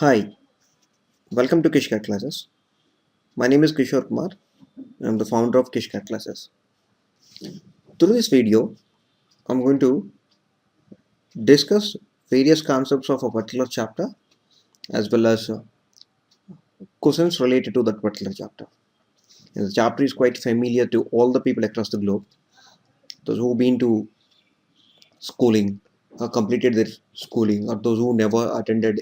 Hi, welcome to KISH classes. My name is Kishore Kumar. I'm the founder of KISH classes. Through this video, I'm going to discuss various concepts of a particular chapter as well as questions related to that particular chapter. And the chapter is quite familiar to all the people across the globe. Those who've been to schooling, or completed their schooling, or those who never attended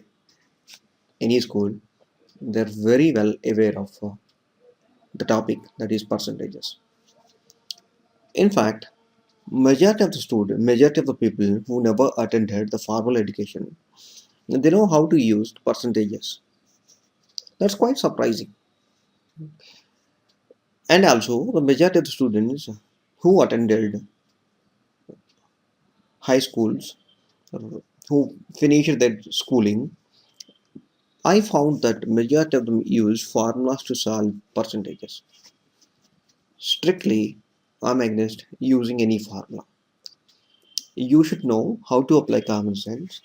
any school, they're very well aware of the topic, that is percentages. In fact, majority of the people who never attended the formal education, they know how to use percentages. That's quite surprising. And also, the majority of the students who attended high schools, who finished their schooling, I found that majority of them use formulas to solve percentages. Strictly, I'm against using any formula. You should know how to apply common sense.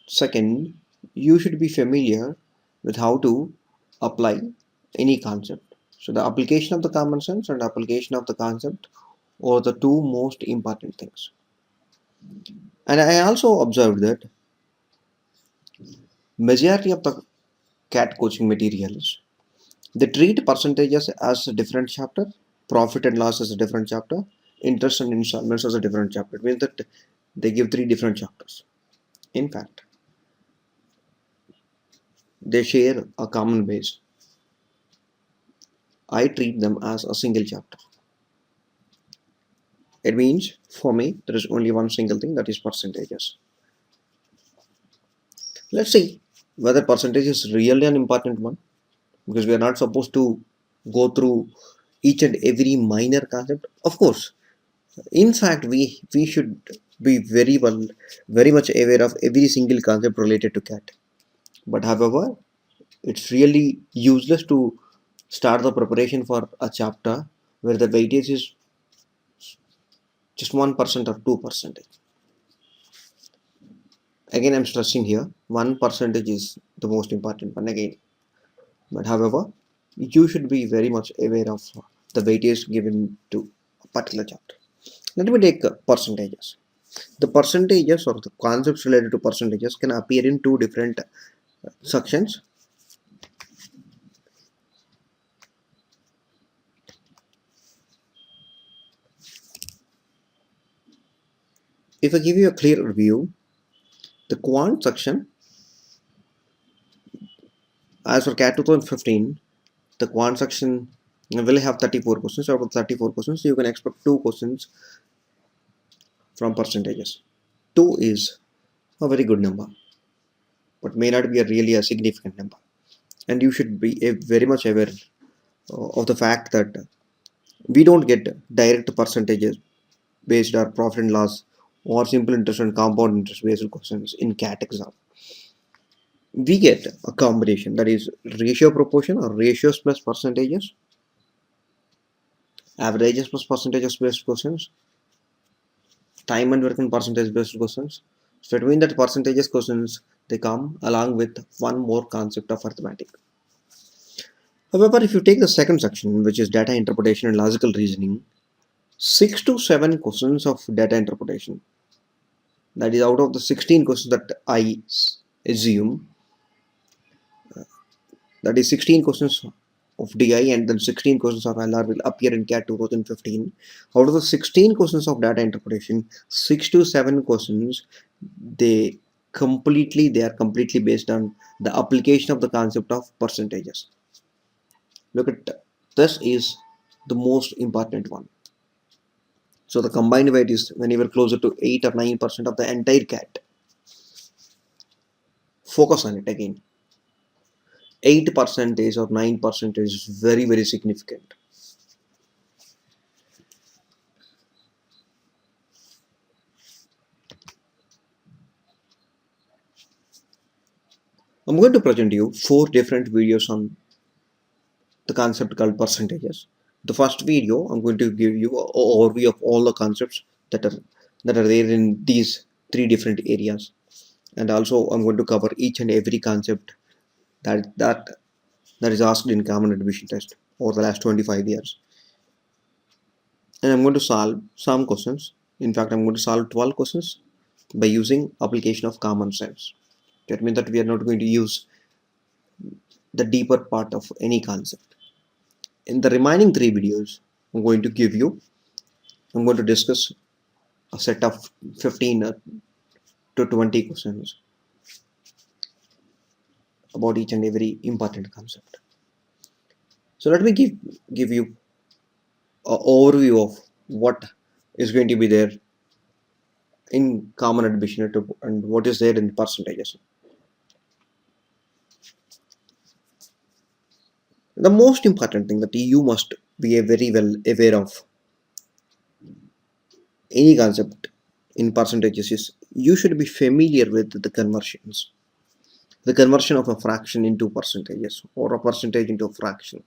Second, you should be familiar with how to apply any concept. So the application of the common sense and application of the concept are the two most important things. And I also observed that majority of the CAT coaching materials, they treat percentages as a different chapter, profit and loss as a different chapter, interest and installments as a different chapter. It means that they give three different chapters. In fact, they share a common base. I treat them as a single chapter. It means for me there is only one single thing, that is percentages. Let's see whether percentage is really an important one, because we are not supposed to go through each and every minor concept. Of course, in fact, we should be very much aware of every single concept related to CAT. But however, it's really useless to start the preparation for a chapter where the weightage is just 1% or 2%. Again, I'm stressing here 1% is the most important one again. But however, you should be very much aware of the weightage given to a particular chapter. Let me take percentages. The percentages or the concepts related to percentages can appear in two different sections. If I give you a clear view, the quant section, as for CAT 2015, the quant section will have 34 questions. Out of 34 questions, you can expect 2 questions from percentages. 2 is a very good number, but may not be really a significant number. And you should be very much aware of the fact that we don't get direct percentages based on profit and loss or simple interest and compound interest based questions in CAT exam. We get a combination, that is ratio proportion or ratios plus percentages, averages plus percentages based questions, time and work and percentage based questions. So it means that percentages questions, they come along with one more concept of arithmetic. However, if you take the second section, which is data interpretation and logical reasoning, 6 to 7 questions of data interpretation, that is out of the 16 questions that I assume, that is 16 questions of DI and then 16 questions of LR will appear in CAT 2015. Out of the 16 questions of data interpretation, 6 to 7 questions, they are completely based on the application of the concept of percentages. Look at this, is the most important one. So the combined weight is whenever closer to 8 or 9% of the entire CAT. Focus on it again. 8% or 9% is very significant. I'm going to present you 4 different videos on the concept called percentages. The first video, I'm going to give you an overview of all the concepts that are there in these 3 different areas. and also I'm going to cover each and every concept that is asked in common admission test over the last 25 years, and I'm going to solve some questions. In fact, I'm going to solve 12 questions by using application of common sense. That means that we are not going to use the deeper part of any concept. In the remaining three videos, I'm going to discuss a set of 15 to 20 questions about each and every important concept. So let me give you an overview of what is going to be there in common admission and what is there in percentages. The most important thing that you must be very well aware of any concept in percentages is you should be familiar with the conversions. The conversion of a fraction into percentages, or a percentage into a fraction,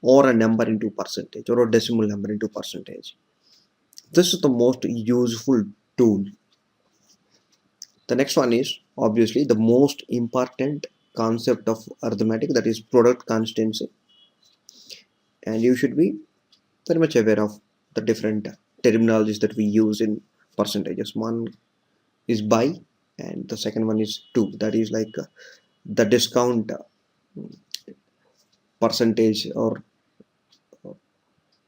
or a number into percentage, or a decimal number into percentage. This is the most useful tool. The next one is obviously the most important concept of arithmetic, that is product constancy, and you should be very much aware of the different terminologies that we use in percentages. One is by, and the second one is to, that is like the discount percentage, or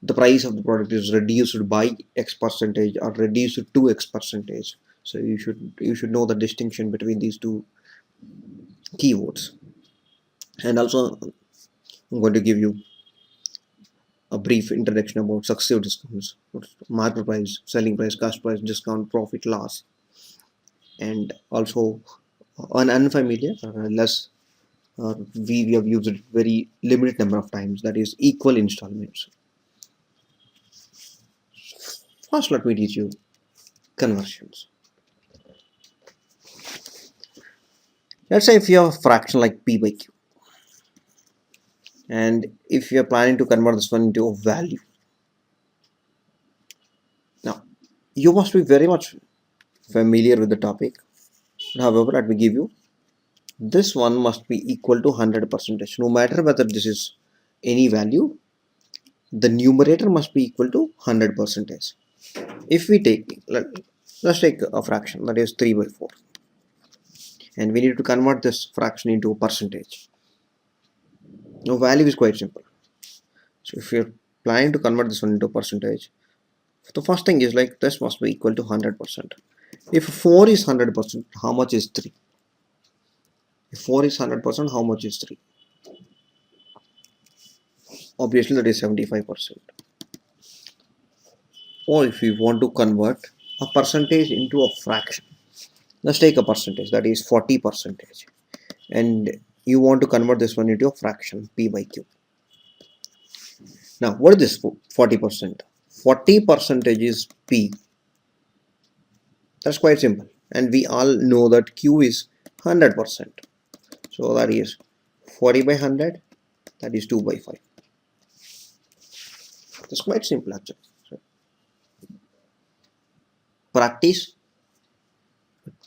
the price of the product is reduced by X percentage or reduced to X percentage. So you should know the distinction between these two keywords. And also I'm going to give you a brief introduction about successive discounts, market price, selling price, cost price, discount, profit, loss, and also an unfamiliar less we have used it very limited number of times, that is equal installments. First, let me teach you conversions. Let's say if you have a fraction like p by q, and if you are planning to convert this one into a value, now you must be very much familiar with the topic. However, let me give you, this one must be equal to 100%. No matter whether this is any value, the numerator must be equal to 100%. If we take, let's take a fraction, that is 3 by 4, and we need to convert this fraction into a percentage. Now value is quite simple. So if you're planning to convert this one into a percentage, the first thing is like this must be equal to 100%. If 4 is 100%, how much is 3? If 4 is 100%, how much is 3? Obviously that is 75%. Or if we want to convert a percentage into a fraction, let's take a percentage, that is 40%, and you want to convert this one into a fraction, p by q. Now what is this 40%? 40% is p. That's quite simple, and we all know that q is 100%. So that is 40 by 100, that is 2 by 5. That's quite simple actually. So practice,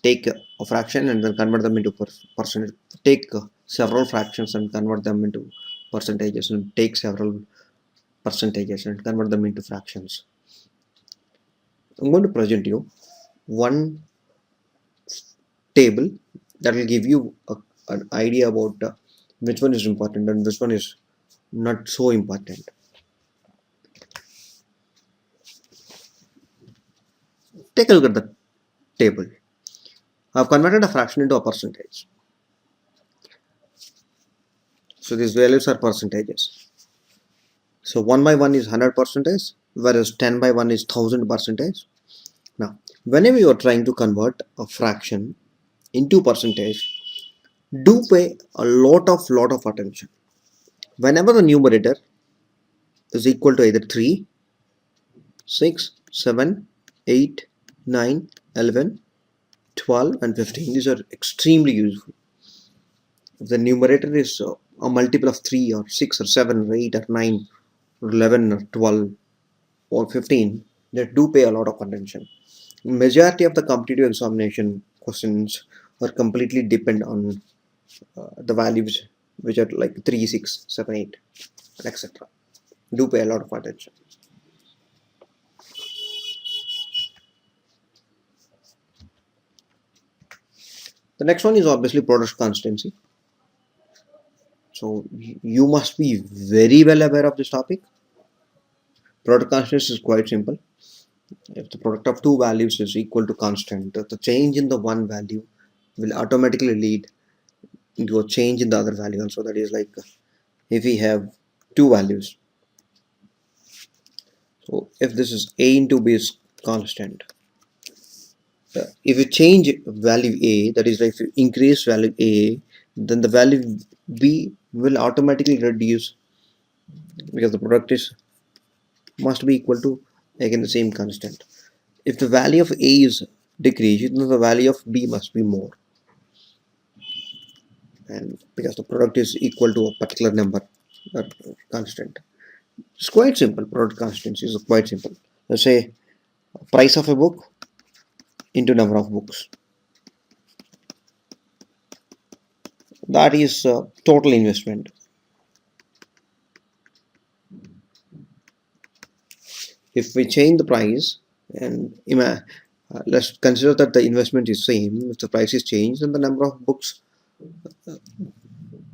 take a fraction and then convert them into percentage. Take several fractions and convert them into percentages, and take several percentages and convert them into fractions. I'm going to present you one table that will give you an idea about which one is important and which one is not so important. Take a look at the table. I've converted a fraction into a percentage. So these values are percentages. So 1 by 1 is 100%, whereas 10 by 1 is 1000%. Now, whenever you are trying to convert a fraction into percentage, do pay a lot of attention. Whenever the numerator is equal to either 3, 6, 7, 8, 9, 11, 12 and 15, these are extremely useful. If the numerator is a multiple of 3 or 6 or 7 or 8 or 9 or 11 or 12 or 15, they do pay a lot of attention. Majority of the competitive examination questions or completely depend on the values which are like 3, 6, 7, 8, etc. Do pay a lot of attention. The next one is obviously product constancy. So you must be very well aware of this topic. Product constancy is quite simple. If the product of two values is equal to constant, the change in the one value will automatically lead into a change in the other value also. That is like if we have two values. So if this is a into b is constant, if you change value a, that is like if you increase value a, then the value b will automatically reduce because the product is must be equal to again the same constant. If the value of a is decreased, then the value of b must be more, and because the product is equal to a particular number or constant. It's quite simple. Product constancy is quite simple. Let's say price of a book into number of books. That is total investment. If we change the price and let's consider that the investment is same, if the price is changed, then the number of books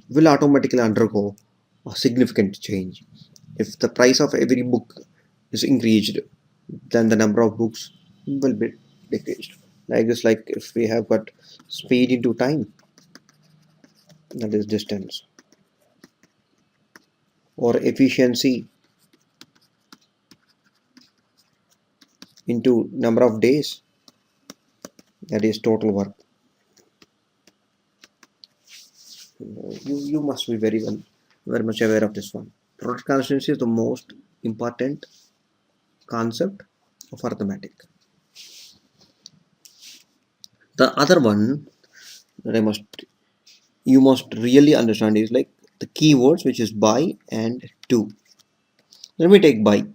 will automatically undergo a significant change. If the price of every book is increased, then the number of books will be decreased. Like this, like if we have got speed into time, that is distance, or efficiency into number of days, that is total work. You must be very much aware of this one. Product constancy is the most important concept of arithmetic. The other one that you must really understand is like the keywords, which is buy and to. Let me take buy.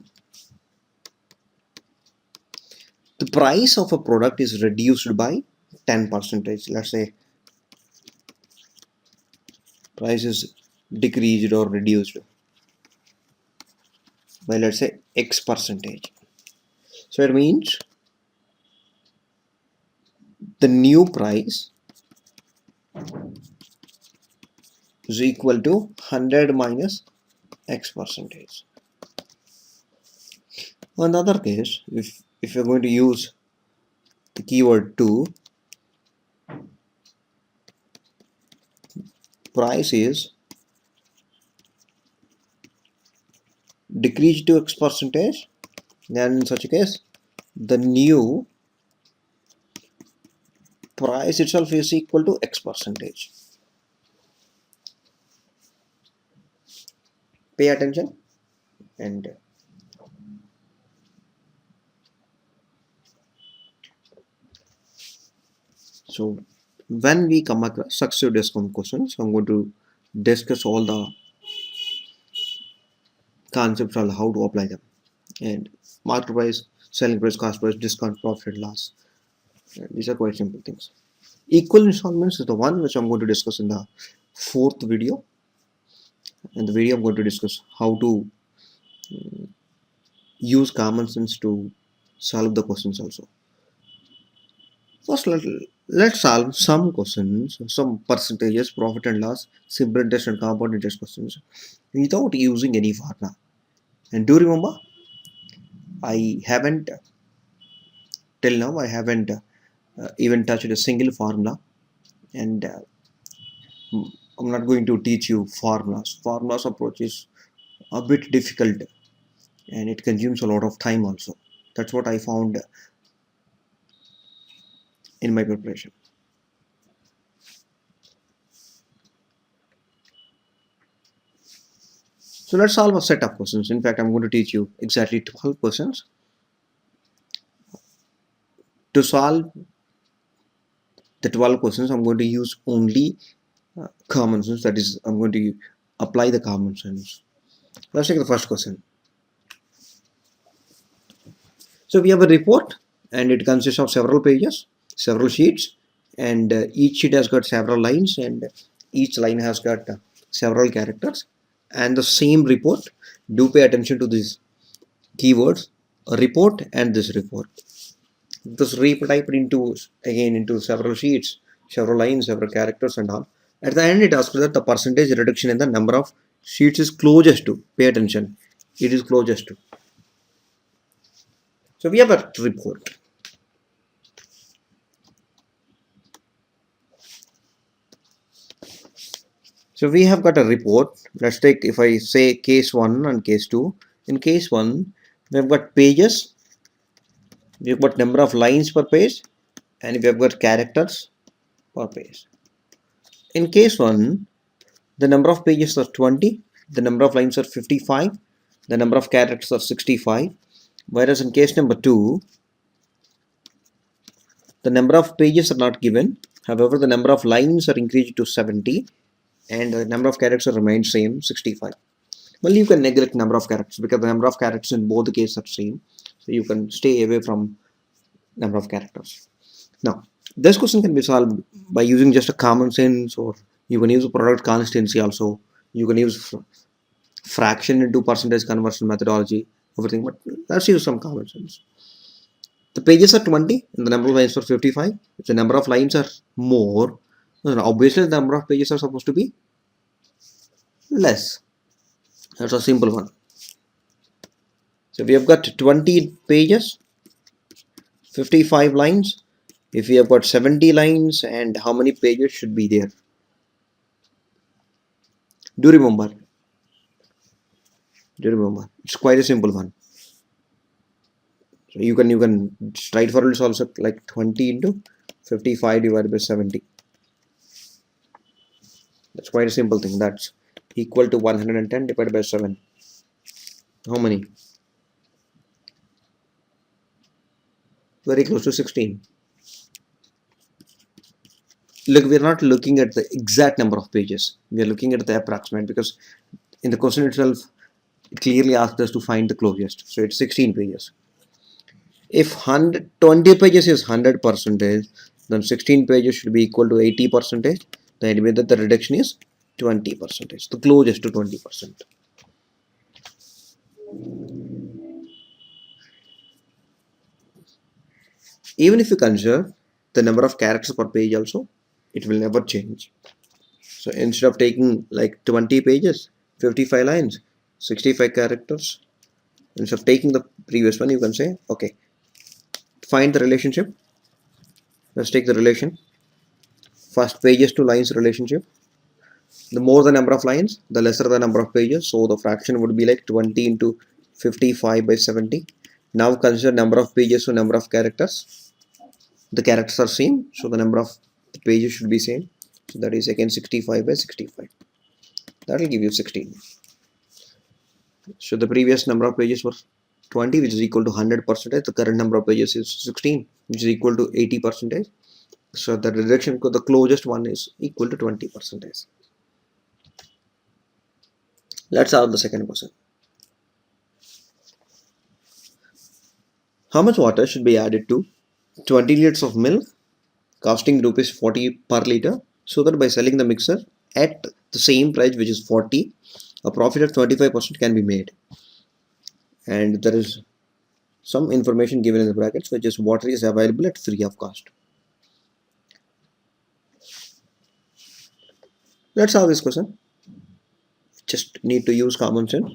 The price of a product is reduced by 10%. Let's say price is decreased or reduced by, let's say, X percentage. So it means the new price is equal to 100 minus X percentage. On the other case, if you're going to use the keyword to, price is decreased to X percentage, then in such a case the new price itself is equal to X percentage. Pay attention. And so when we come across successive discount questions, I'm going to discuss all the concepts on how to apply them, and market price, selling price, cost price, discount, profit, loss. These are quite simple things. Equal installments is the one which I'm going to discuss in the fourth video. In the video I'm going to discuss how to use common sense to solve the questions also. First, let's solve some questions, some percentages, profit and loss, simple interest and compound interest questions without using any formula. And do remember, I haven't till now even touched a single formula, and I'm not going to teach you formulas. Formulas approach is a bit difficult and it consumes a lot of time also. That's what I found in my preparation. So let's solve a set of questions. In fact, I'm going to teach you exactly 12 questions. To solve the 12 questions, I'm going to use only common sense. That is, I'm going to apply the common sense. Let's take the first question. So we have a report and it consists of several pages, several sheets, and each sheet has got several lines, and each line has got several characters. And the same report, do pay attention to these keywords, a report and this report. This retyped into again into several sheets, several lines, several characters and all. At the end it asks that the percentage reduction in the number of sheets is closest to, pay attention, it is closest to. So we have a report. So we have got a report. Let's take, if I say case 1 and case 2. In case 1 we have got pages, we have got number of lines per page, and we have got characters per page. In case 1 the number of pages are 20, the number of lines are 55, the number of characters are 65. Whereas in case number 2 the number of pages are not given, however the number of lines are increased to 70 and the number of characters remains same, 65. Well, you can neglect number of characters because the number of characters in both the cases are same, so you can stay away from number of characters. Now this question can be solved by using just a common sense, or you can use a product constancy also. You can use fraction into percentage conversion methodology, everything, but let's use some common sense. The pages are 20 and the number of lines are 55. If the number of lines are more, then obviously the number of pages are supposed to be less. That's a simple one. So we have got 20 pages, 55 lines. If we have got 70 lines, and how many pages should be there? Do remember? It's quite a simple one. So you can straightforwardly solve it like 20 into 55 divided by 70. That's quite a simple thing. That's equal to 110 divided by 7. How many? Very close to 16. Look, we're not looking at the exact number of pages. We are looking at the approximate, because in the question itself it clearly asks us to find the closest. So it's 16 pages. If 20 pages is 100%, then 16 pages should be equal to 80%. That means that the reduction is 20%, the closest to 20%. Even if you consider the number of characters per page also, it will never change. So instead of taking like 20 pages, 55 lines, 65 characters, instead of taking the previous one, you can say, okay, find the relationship. Let's take the relation. First, pages to lines relationship. The more the number of lines, the lesser the number of pages. So the fraction would be like 20 into 55 by 70. Now consider number of pages to number of characters. The characters are same, so the number of pages should be same. So that is again 65 by 65. That will give you 16. So the previous number of pages were 20, which is equal to 100%. The current number of pages is 16, which is equal to 80%. So the reduction, the closest one, is equal to 20%. Let's solve the second question. How much water should be added to 20 liters of milk costing rupees 40 per liter, so that by selling the mixer at the same price, which is 40, a profit of 25% can be made? And there is some information given in the brackets, which is water is available at free of cost. Let's solve this question. Just need to use common sense.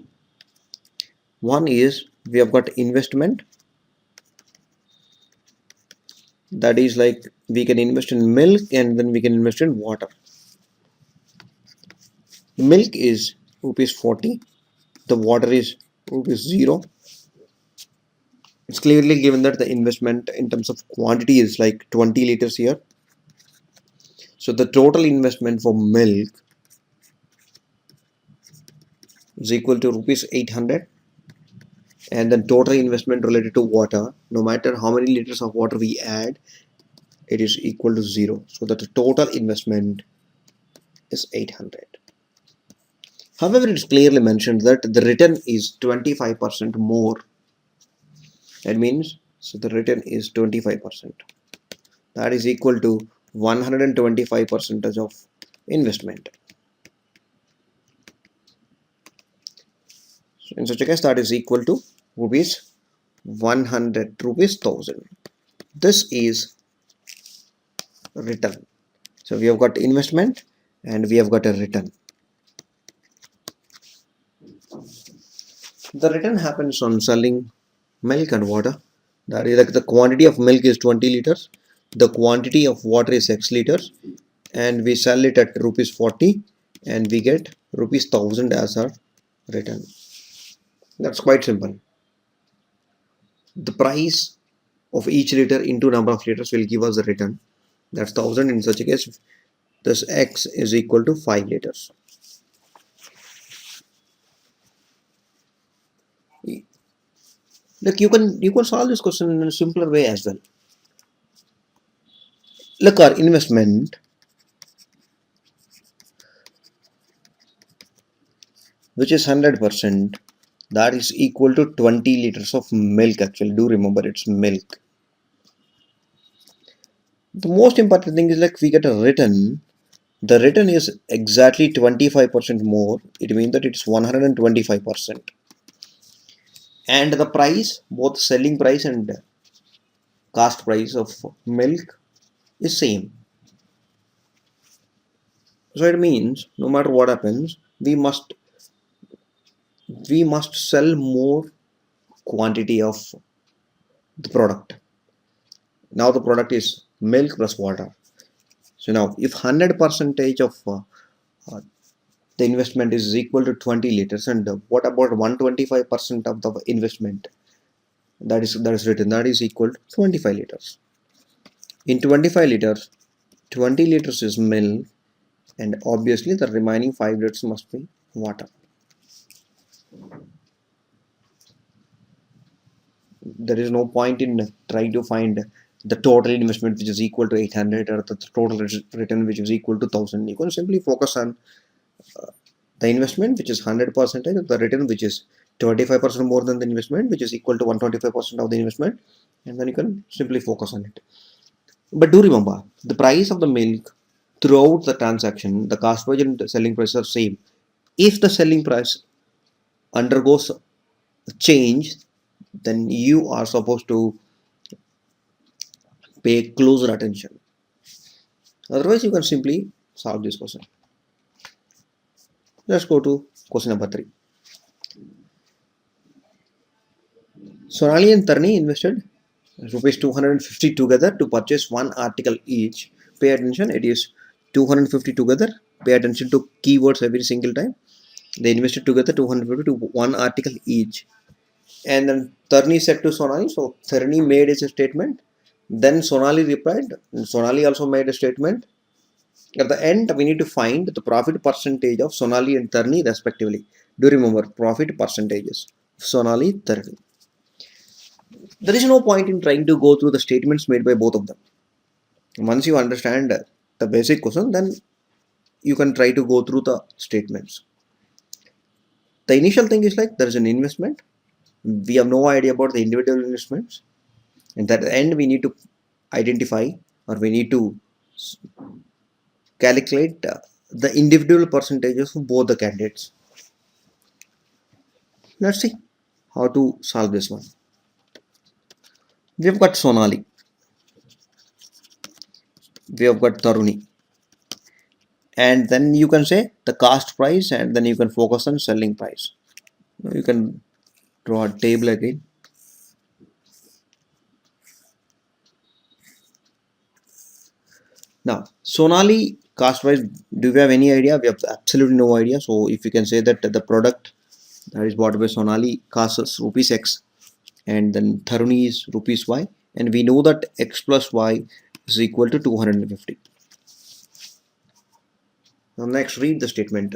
One is, we have got investment, that is like we can invest in milk and then we can invest in water. The milk is rupees 40, the water is rupees 0. It's clearly given that the investment in terms of quantity is like 20 liters here. So the total investment for milk is equal to rupees 800, and then total investment related to water, no matter how many liters of water we add, it is equal to 0. So that the total investment is 800. However, it is clearly mentioned that the return is 25% more. That means, so the return is 25%. That is equal to 125% of investment. So in such a case, that is equal to rupees 100, rupees 1000. This is return. So we have got investment and we have got a return. The return happens on selling milk and water. That is like the quantity of milk is 20 liters, the quantity of water is X liters, and we sell it at rupees 40 and we get rupees 1000 as our return. That's quite simple. The price of each liter into number of liters will give us the return. That's 1000. In such a case, this X is equal to 5 liters. Look, you can solve this question in a simpler way as well. Look, our investment, which is 100%, that is equal to 20 liters of milk. Actually, do remember it's milk. The most important thing is like we get a return. The return is exactly 25% more. It means that it's 125%. And the price, both selling price and cost price of milk is same. So it means no matter what happens, we must sell more quantity of the product. Now the product is milk plus water. So now if 100% of the investment is equal to 20 liters, and what about 125% of the investment that is written, that is equal to 25 liters. In 25 liters, 20 liters is milk, and obviously the remaining 5 liters must be water. There is no point in trying to find the total investment which is equal to 800 or the total return which is equal to 1000. You can simply focus on the investment which is 100%, and the return which is 25% more than the investment, which is equal to 125% of the investment, and then you can simply focus on it. But do remember, the price of the milk throughout the transaction, the cost price and the selling price are same. If the selling price undergoes change, then you are supposed to pay closer attention. Otherwise, you can simply solve this question. Let's go to question number 3. Sonali and Tarni invested rupees 250 together to purchase one article each. Pay attention, it is 250 together. Pay attention to keywords every single time. They invested together 250 to one article each. And then Tarni said to Sonali, so Tarni made his statement. Then Sonali replied, and Sonali also made a statement. At the end, we need to find the profit percentage of Sonali and Tarni respectively. Do remember profit percentages of Sonali, Tarni. There is no point in trying to go through the statements made by both of them. Once you understand the basic question, then you can try to go through the statements. The initial thing is like there is an investment. We have no idea about the individual investments, and at the end we need to identify, or we need to calculate the individual percentages of both the candidates. Let's see how to solve this one. We have got Sonali, we have got Taruni, and then you can say the cost price, and then you can focus on selling price. Now you can draw a table again. Now Sonali cost price, do we have any idea? We have absolutely no idea. So if you can say that the product that is bought by Sonali costs rupees X, and then Taruni is rupees Y, and we know that X plus Y is equal to 250. Now next, read the statement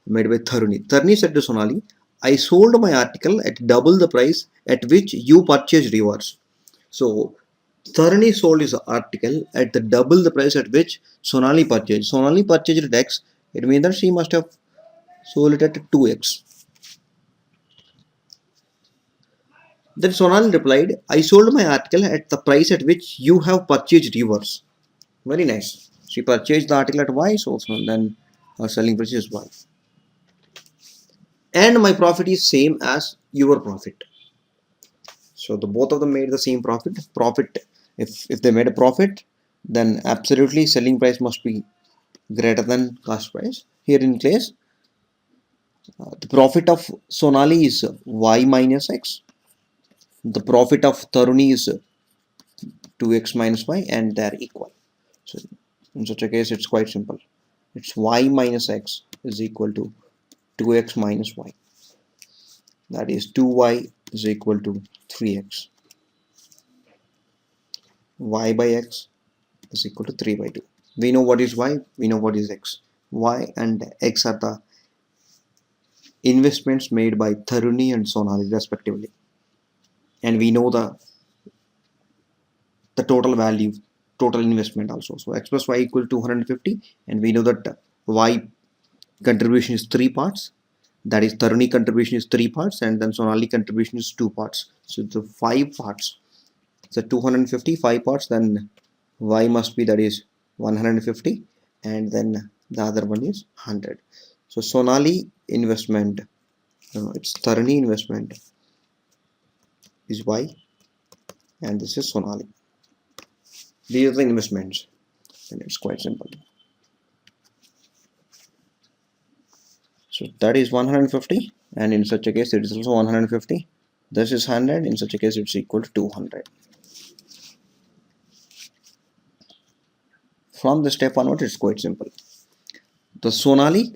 made by Taruni. Taruni said to Sonali, I sold my article at double the price at which you purchased yours. So Taruni sold his article at the double the price at which Sonali purchased. Sonali purchased at X. It means that she must have sold it at 2X. Then Sonali replied, I sold my article at the price at which you have purchased yours. Very nice. She purchased the article at Y, so then her selling price is Y. And my profit is same as your profit. So the both of them made the same profit. If they made a profit, then absolutely selling price must be greater than cost price. Here in case, the profit of Sonali is Y minus X. The profit of Taruni is 2X minus Y, and they are equal. So in such a case, it's quite simple. It's Y minus X is equal to 2X minus Y. That is 2Y is equal to 3X. Y by X is equal to 3 by 2. We know what is Y, we know what is X. Y and X are the investments made by Tharuni and Sonali respectively. And we know the total value, total investment also. So X plus Y equal to 250, and we know that Y contribution is 3 parts. That is Tharuni contribution is 3 parts, and then Sonali contribution is 2 parts. So the 5 parts. So 250, 5 parts, then Y must be, that is 150, and then the other one is 100. So Sonali investment, it's Tharuni investment is Y, and this is Sonali. These are the investments, and it's quite simple. So that is 150, and in such a case it is also 150. This is 100. In such a case it's equal to 200. From the step onward, it's quite simple. The Sonali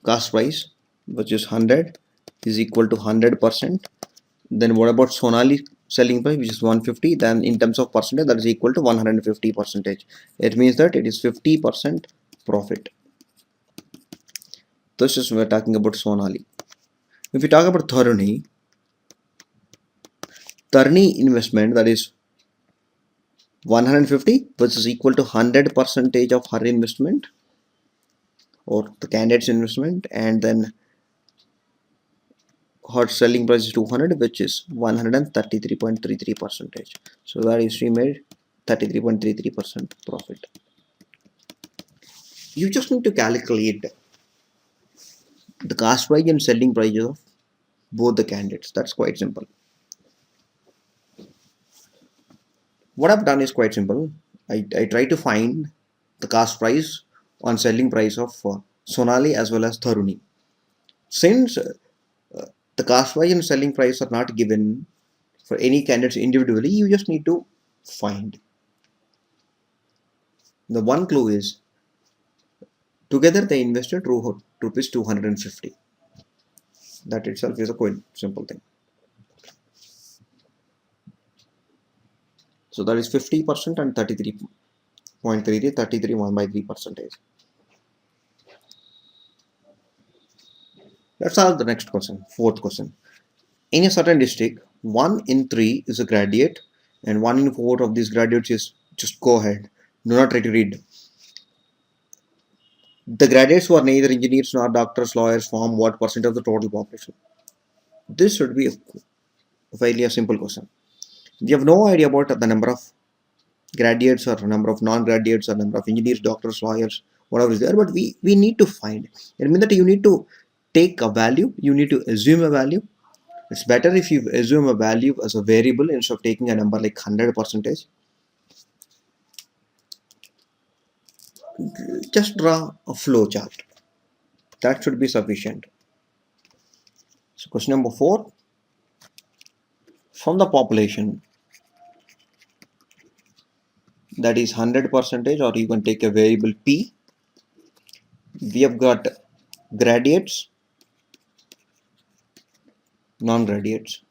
cost price, which is 100, is equal to 100%. Then what about Sonali selling price, which is 150? Then in terms of percentage, that is equal to 150%. It means that it is 50% profit. This is we're talking about Sonali. If we talk about Tharuni investment, that is 150, which is equal to 100% of her investment or the candidate's investment, and then her selling price is 200, which is 133.33%. So that is she made 33.33% profit. You just need to calculate the cost price and selling prices of both the candidates. That's quite simple. What I've done is quite simple. I try to find the cost price and selling price of Sonali as well as Tharuni. Since the cost price and selling price are not given for any candidates individually, you just need to find. The one clue is together they invested rupees 250. That itself is a quite simple thing. So that is 50% and 33.33, 33 1 by 3%. Let's solve the next question, fourth question. In a certain district, 1 in 3 is a graduate and 1 in 4 of these graduates is, just go ahead, do not try to read. The graduates who are neither engineers nor doctors, lawyers form what percent of the total population? This should be fairly a simple question. We have no idea about the number of graduates or number of non-graduates or number of engineers, doctors, lawyers, whatever is there, but we need to find. It means that you need to take a value, you need to assume a value. It's better if you assume a value as a variable instead of taking a number like 100%. Just draw a flow chart. That should be sufficient. So question number 4. From the population, that is 100%, or you can take a variable P. We have got graduates, non-graduates.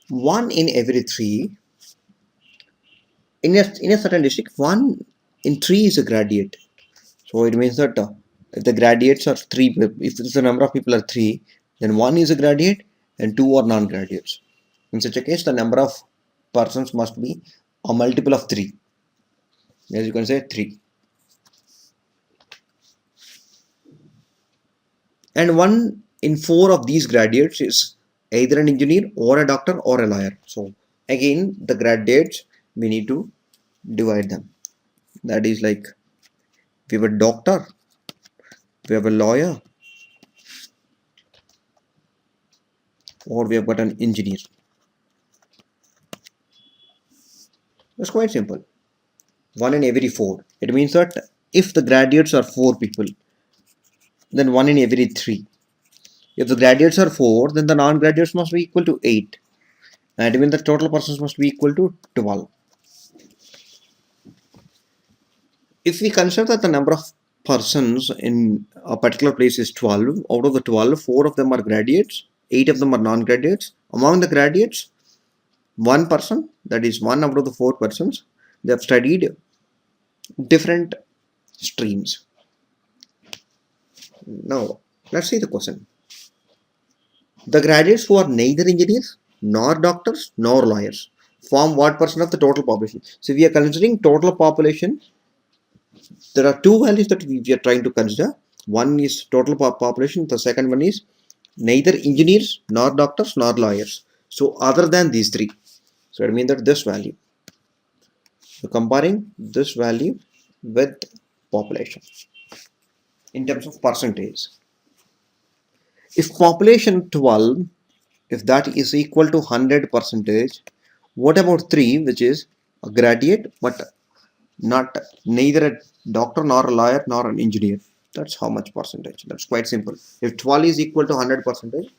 One in every 3. In a certain district, 1 in 3 is a graduate. So it means that if the graduates are 3, if the number of people are 3, then 1 is a graduate and 2 are non-graduates. In such a case, the number of persons must be a multiple of 3. As you can say, 3. And 1 in 4 of these graduates is either an engineer or a doctor or a lawyer. So again, the graduates, we need to divide them. That is like, we have a doctor, we have a lawyer, or we have got an engineer. That's quite simple. 1 in every 4. It means that if the graduates are 4 people, then 1 in every 3. If the graduates are 4, then the non-graduates must be equal to 8. And it means the total persons must be equal to 12. If we consider that the number of persons in a particular place is 12, out of the 12, 4 of them are graduates, 8 of them are non-graduates. Among the graduates, 1 person, that is 1 out of the 4 persons, they have studied different streams. Now, let's see the question. The graduates who are neither engineers, nor doctors, nor lawyers form what percent of the total population? So, we are considering total population. There are 2 values that we are trying to consider. One is total population, the second one is neither engineers, nor doctors, nor lawyers. So, other than these 3. So, it means that this value. So, comparing this value with population in terms of percentage. If population 12, if that is equal to 100 percentage, what about 3, which is a graduate but not neither a doctor nor a lawyer nor an engineer? That's how much percentage. That's quite simple. If 12 is equal to 100 percentage,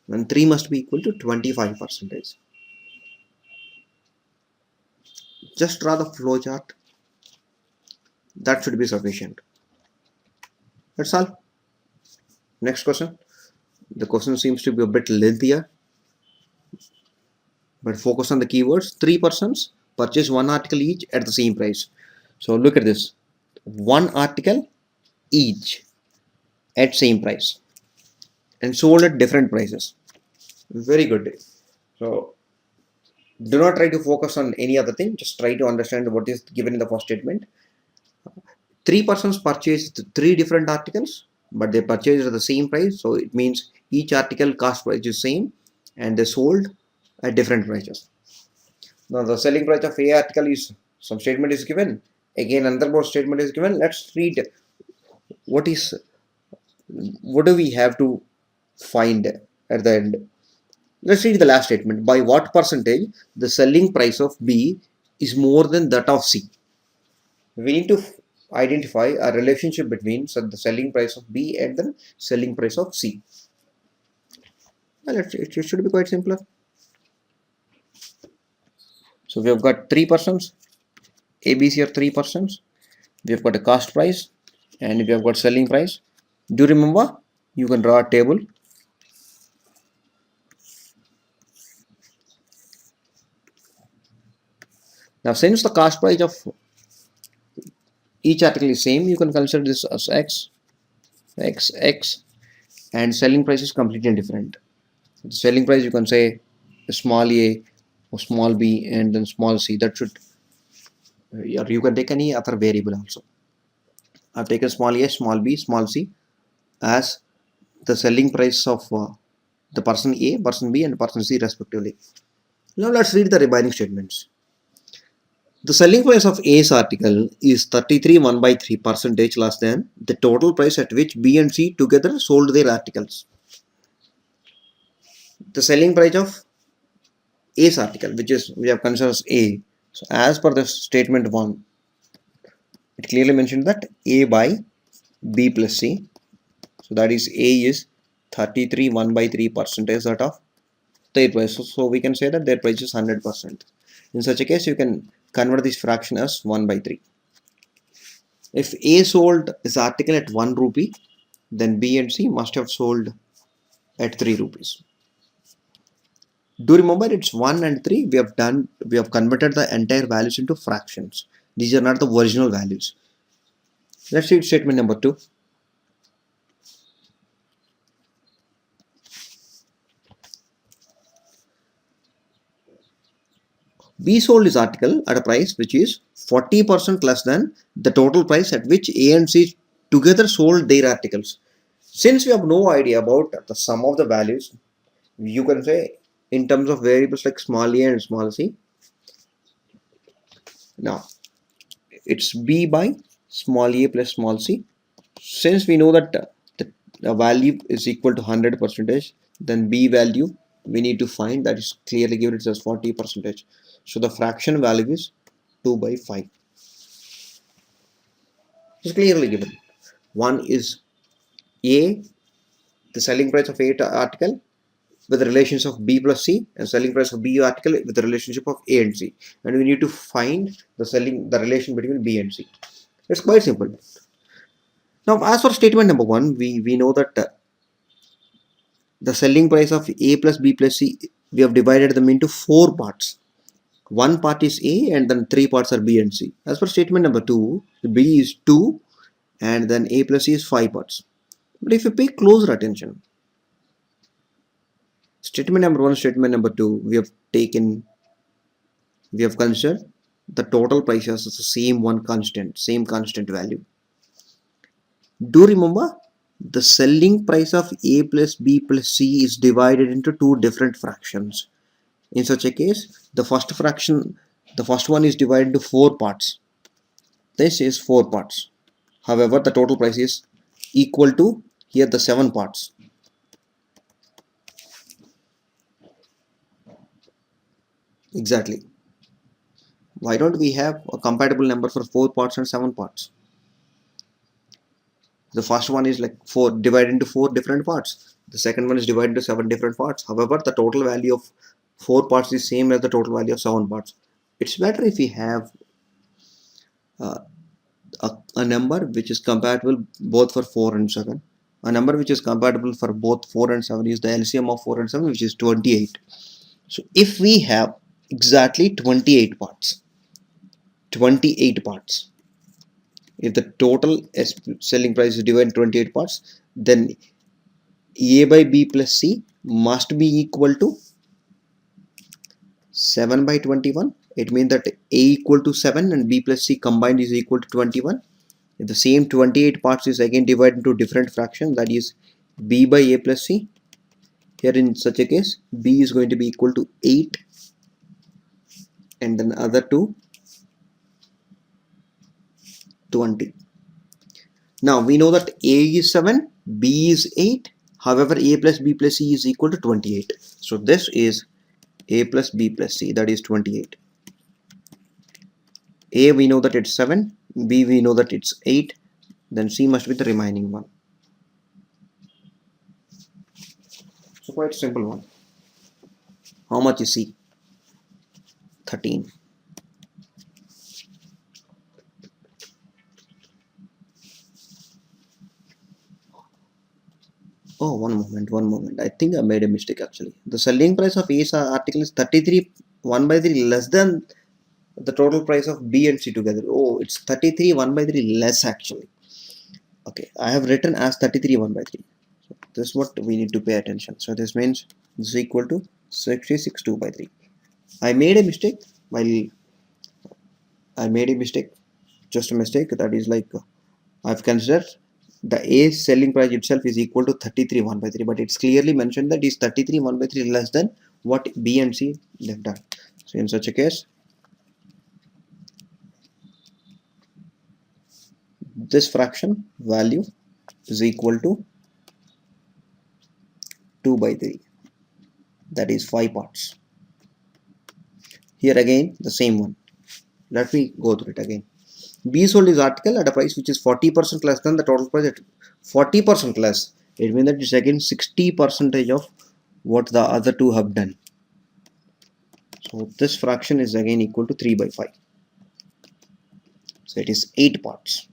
then 3 must be equal to 25 percentage. Just draw the flow chart. That should be sufficient. That's all. Next question. The question seems to be a bit lengthier, but focus on the keywords. 3 persons purchase 1 article each at the same price. So look at this. 1 article each at same price and sold at different prices. Very good. So do not try to focus on any other thing. Just try to understand what is given in the first statement. 3 persons purchased 3 different articles, but they purchased at the same price. So it means each article cost price is same and they sold at different prices. Now the selling price of A article is, some statement is given. Again another more statement is given. Let's read what do we have to find at the end. Let's read the last statement. By what percentage the selling price of B is more than that of C? We need to identify a relationship between the selling price of B and the selling price of C. Well, it should be quite simpler. So we have got 3 persons. ABC are 3 persons. We have got a cost price and we have got selling price. Do you remember? You can draw a table. Now, since the cost price of each article is same, you can consider this as X, and selling price is completely different. The selling price you can say small a or small b and then small c. That should, or you can take any other variable also. I've taken small a, small b, small c as the selling price of the person A, person B and person C respectively. Now let's read the remaining statements. The selling price of A's article is 33 1 by 3 percentage less than the total price at which B and C together sold their articles. The selling price of A's article, which is we have considered as A. So as per the statement 1, it clearly mentioned that A by B plus C. So that is A is 33 1 by 3 percentage out of their price. So we can say that their price is 100%. In such a case, you can convert this fraction as 1 by 3. If A sold this article at 1 rupee, then B and C must have sold at 3 rupees. Do remember it's 1 and 3. We have converted the entire values into fractions. These are not the original values. Let's read statement number 2. B sold his article at a price which is 40% less than the total price at which A and C together sold their articles. Since we have no idea about the sum of the values, You can say in terms of variables like small a and small c. Now it's b by small a plus small c. Since we know that the value is equal to 100 percentage, then b value we need to find, that is clearly given, it as 40 percentage. So the fraction value is 2 by 5. It's clearly given. One is a, the selling price of a article with the relations of b plus c, and selling price of b article with the relationship of a and c, and we need to find the relation between b and c. It's quite simple. Now as for statement number 1, we know that the selling price of a plus b plus c, we have divided them into 4 parts. One part is a and then 3 parts are b and c. As for statement number 2, b is 2 and then a plus c is 5 parts. But if you pay closer attention, statement number 1, statement number 2, we have considered the total price as the same constant value. Do remember, the selling price of a plus b plus c is divided into 2 different fractions. In such a case, the first one is divided into 4 parts. This is 4 parts. However, the total price is equal to here the 7 parts. Exactly. Why don't we have a compatible number for 4 parts and 7 parts? The first one is like 4 divided into 4 different parts. The second one is divided into 7 different parts. However, the total value of 4 parts is same as the total value of 7 parts. It's better if we have uh, a number which is compatible both for 4 and 7. A number which is compatible for both 4 and 7 is the LCM of 4 and 7, which is 28. So if we have exactly 28 parts, if the total selling price is divided into 28 parts, then a by b plus c must be equal to 7 by 21. It means that a equal to 7 and b plus c combined is equal to 21. If the same 28 parts is again divided into different fractions, that is b by a plus c. Here in such a case, b is going to be equal to 8 and then other two 20. Now we know that a is 7, b is 8. However, a plus b plus c is equal to 28. So this is a plus b plus c, that is 28. A we know that it's 7, b we know that it's 8, then c must be the remaining one. So quite simple one. How much is c? 13. Oh, one moment. I think I made a mistake actually. The selling price of A article is 33, 1 by 3 less than the total price of B and C together. Oh, it's 33, 1 by 3 less actually. Okay, I have written as 33, 1 by 3. So this is what we need to pay attention. So this means this is equal to 66, 2 by 3. I made a mistake just a mistake. That is like I've considered the A selling price itself is equal to 33 1 by 3, but it's clearly mentioned that is 33 1 by 3 less than what B and C they've done. So in such a case, this fraction value is equal to 2 by 3, that is 5 parts. Here again the same one. Let me go through it again. B sold his article at a price which is 40% less than the total price. At 40% less, it means that it's again 60% of what the other two have done. So this fraction is again equal to 3 by 5. So it is 8 parts.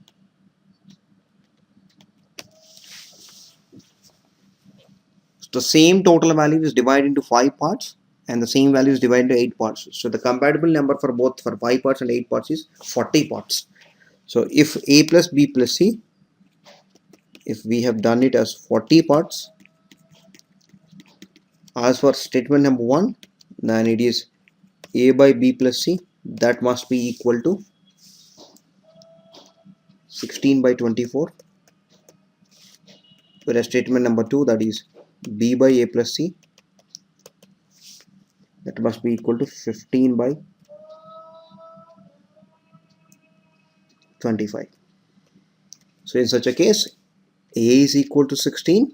So the same total value is divided into 5 parts and the same value is divided into 8 parts. So the compatible number for both for 5 parts and 8 parts is 40 parts. So if A plus B plus C, if we have done it as 40 parts, as for statement number 1, then it is A by B plus C, that must be equal to 16 by 24. Whereas statement number 2, that is B by A plus C, That must be equal to 15 by 25. So in such a case, A is equal to 16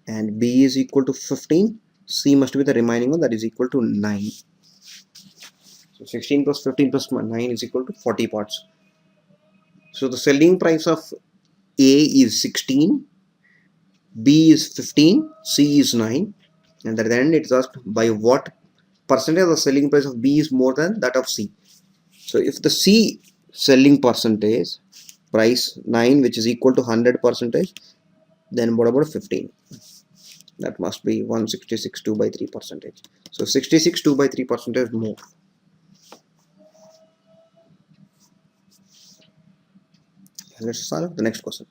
and B is equal to 15. C must be the remaining one, that is equal to 9. So 16 plus 15 plus 9 is equal to 40 parts. So the selling price of A is 16, B is 15, C is 9, and at the end it's asked by what percentage of the selling price of B is more than that of C. So if the C selling percentage price 9, which is equal to 100 percentage, then what about 15? That must be 166 2 by 3 percentage. So 66 2 by 3 percentage more. Let's solve the next question.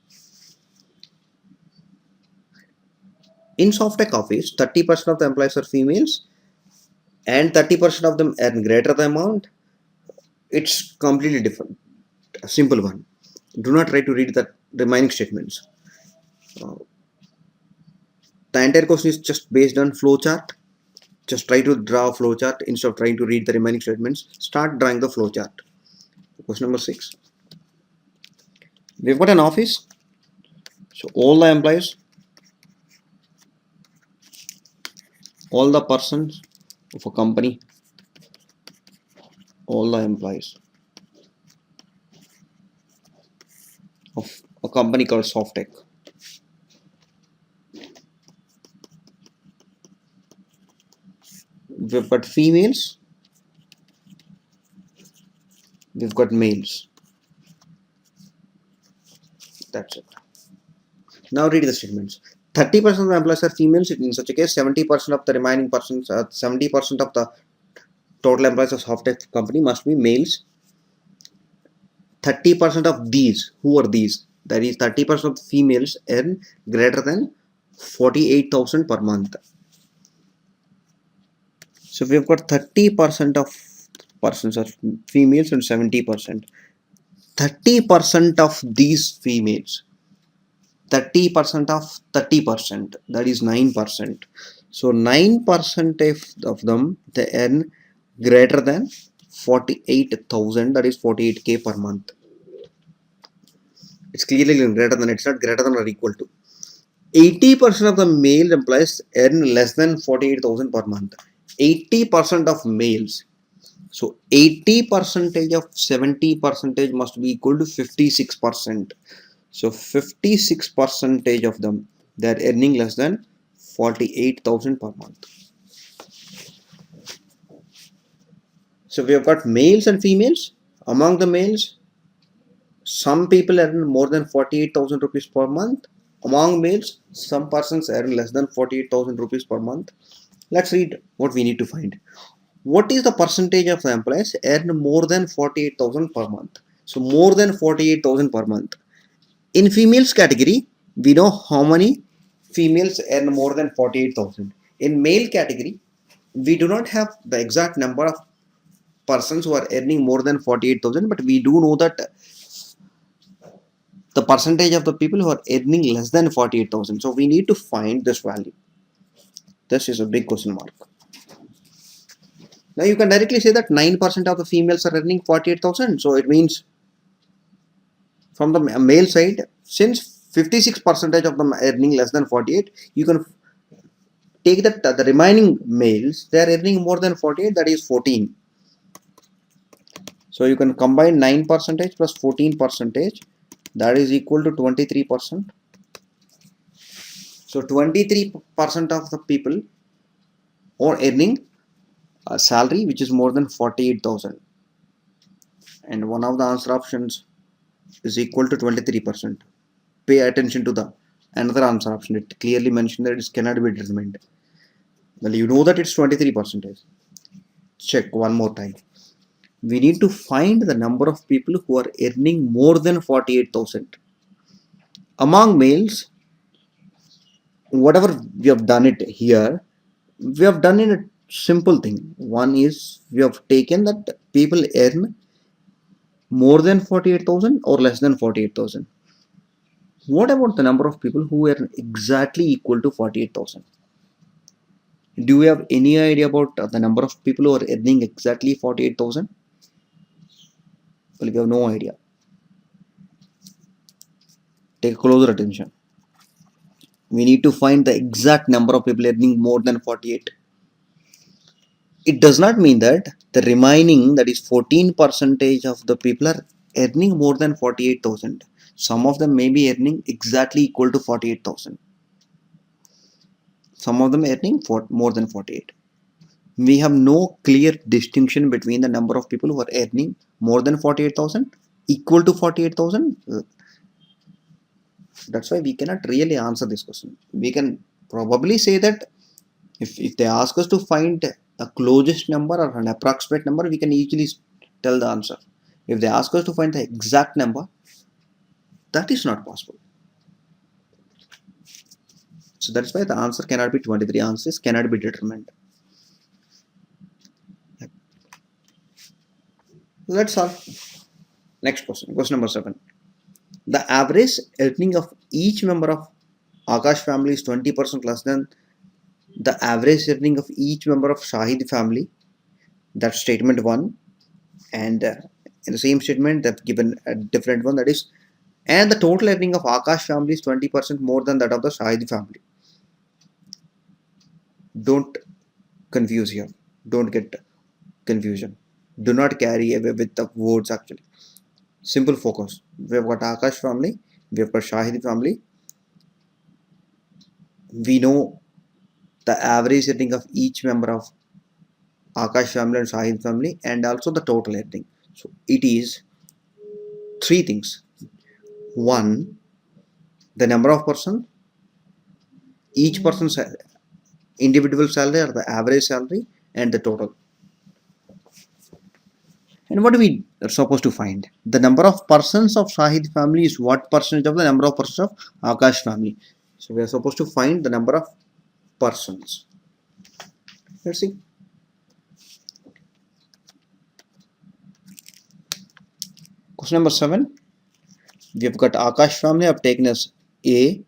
In Softec office, 30% of the employees are females and 30% of them earn greater the amount. It's completely different. A simple one. Do not try to read the remaining statements. The entire question is just based on flowchart. Just try to draw a flowchart instead of trying to read the remaining statements. Start drawing the flowchart. Question number 6. We've got an office. So all the employees, all the persons of a company, all the employees of a company called Softec. We've got females, we've got males. That's it. Now read the statements. 30% of the employees are females. In such a case, 70% of the remaining persons, 70% of the total employees of Softec company must be males. 30% of these, who are these? That is 30% of the females earn greater than 48,000 per month. So we've got 30% of persons are females and 70%. 30% of these females, 30% of 30%, that is 9%. So 9% of them, they earn greater than 48,000, that is 48k per month. It's clearly greater than, it's not greater than or equal to. 80% of the male employees earn less than 48,000 per month. 80% of males. So 80% of 70% must be equal to 56%. So 56% of them, they are earning less than 48,000 per month. So we have got males and females. Among the males, some people earn more than 48,000 rupees per month. Among males, some persons earn less than 48,000 rupees per month. Let's read what we need to find. What is the percentage of the employees earn more than 48,000 per month? So more than 48,000 per month. In females category, we know how many females earn more than 48,000. In male category, we do not have the exact number of persons who are earning more than 48,000, but we do know that the percentage of the people who are earning less than 48,000. So we need to find this value. This is a big question mark. Now you can directly say that 9% of the females are earning 48,000. So it means from the male side, since 56% of them are earning less than 48, you can take that the remaining males, they are earning more than 48, that is 14. So you can combine 9% plus 14%, that is equal to 23%. So 23% of the people are earning a salary which is more than 48,000. And one of the answer options is equal to 23%. Pay attention to the another answer option. It clearly mentioned that it cannot be determined. Well, you know that it's 23%. Check one more time. We need to find the number of people who are earning more than 48,000. Among males, whatever we have done it here, we have done in a simple thing. One is we have taken that people earn more than 48,000 or less than 48,000. What about the number of people who earn exactly equal to 48,000? Do you have any idea about the number of people who are earning exactly 48,000? Well, we have no idea. Take closer attention. We need to find the exact number of people earning more than 48. It does not mean that the remaining, that is 14 percentage of the people are earning more than 48,000. Some of them may be earning exactly equal to 48,000. Some of them earning more than 48. We have no clear distinction between the number of people who are earning more than 48,000 equal to 48,000. That's why we cannot really answer this question. We can probably say that if they ask us to find a closest number or an approximate number, we can easily tell the answer. If they ask us to find the exact number, that is not possible. So that's why the answer cannot be 23. Answers cannot be determined. Let's solve. Next question. Question number 7. The average earning of each member of Akash family is 20% less than the average earning of each member of Shahid family. That's statement 1. And in the same statement, they've given a different one, that is, and the total earning of Akash family is 20% more than that of the Shahid family. Don't confuse here. Don't get confusion. Do not carry away with the words actually. Simple focus. We have got Akash family, we have got Shahid family. We know the average earning of each member of Akash family and Shahid family, and also the total earning. So it is 3 things. 1, the number of person, each person's individual salary or the average salary, and the total. And what we are supposed to find? The number of persons of Shahid family is what percentage of the number of persons of Akash family. So we are supposed to find the number of persons. Let's see. Question number 7. We have got Akash family. I have taken as A.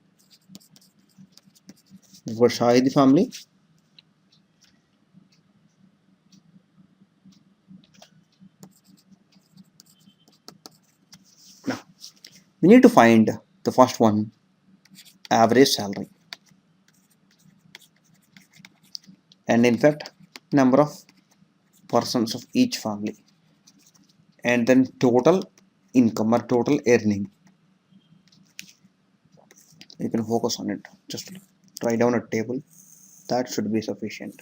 We've got Shahid family. Now, we need to find the first one, average salary. And in fact, number of persons of each family. And then total income or total earning. You can focus on it. Just write down a table. That should be sufficient.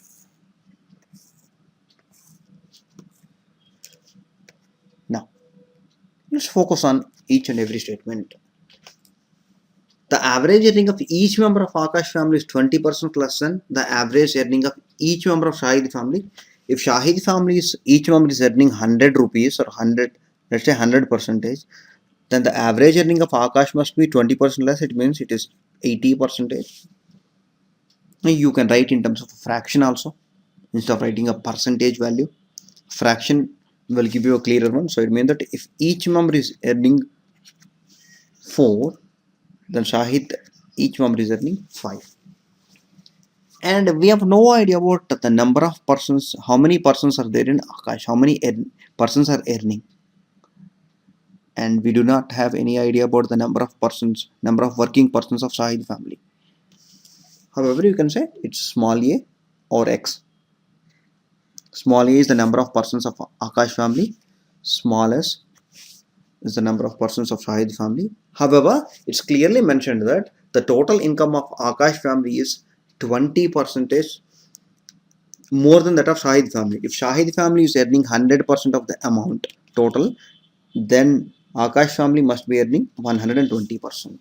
Now, let's focus on each and every statement. The average earning of each member of Akash family is 20% less than the average earning of each member of Shahid family. If Shahid family is, each member is earning 100 rupees or 100, let's say 100 percentage, then the average earning of Akash must be 20% less. It means it is 80 percentage. You can write in terms of a fraction also. Instead of writing a percentage value, fraction will give you a clearer one. So it means that if each member is earning 4, then Shahid, each member is earning 5. And we have no idea about the number of persons, how many persons are there in Akash, how many persons are earning. And we do not have any idea about the number of persons, number of working persons of Shahid family. However, you can say it's small a or x. Small a is the number of persons of Akash family. Small s is the number of persons of Shahid family. However, it's clearly mentioned that the total income of Akash family is 20% more than that of Shahid family. If Shahid family is earning 100% of the amount total, then Akash family must be earning 120%.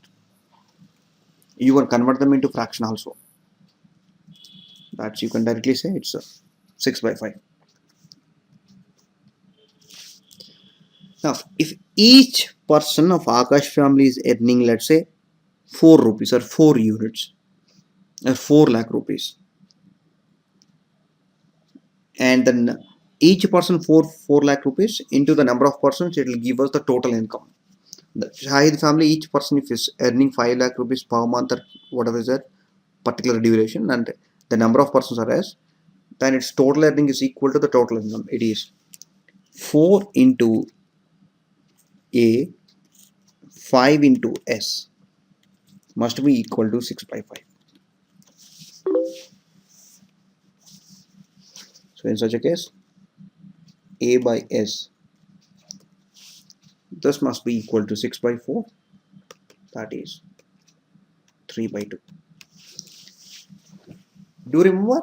You can convert them into fraction also. That you can directly say it's 6/5. Now, if each person of Akash family is earning, let's say, 4 rupees or 4 units or 4 lakh rupees, and then each person 4 lakh rupees into the number of persons, it will give us the total income. The Shahid family, each person if is earning 5 lakh rupees per month or whatever is that particular duration, and the number of persons are S, then its total earning is equal to the total income. It is 4 into A, 5 into S must be equal to 6 by 5. So in such a case, A by S, this must be equal to 6 by 4, that is 3 by 2. Do you remember?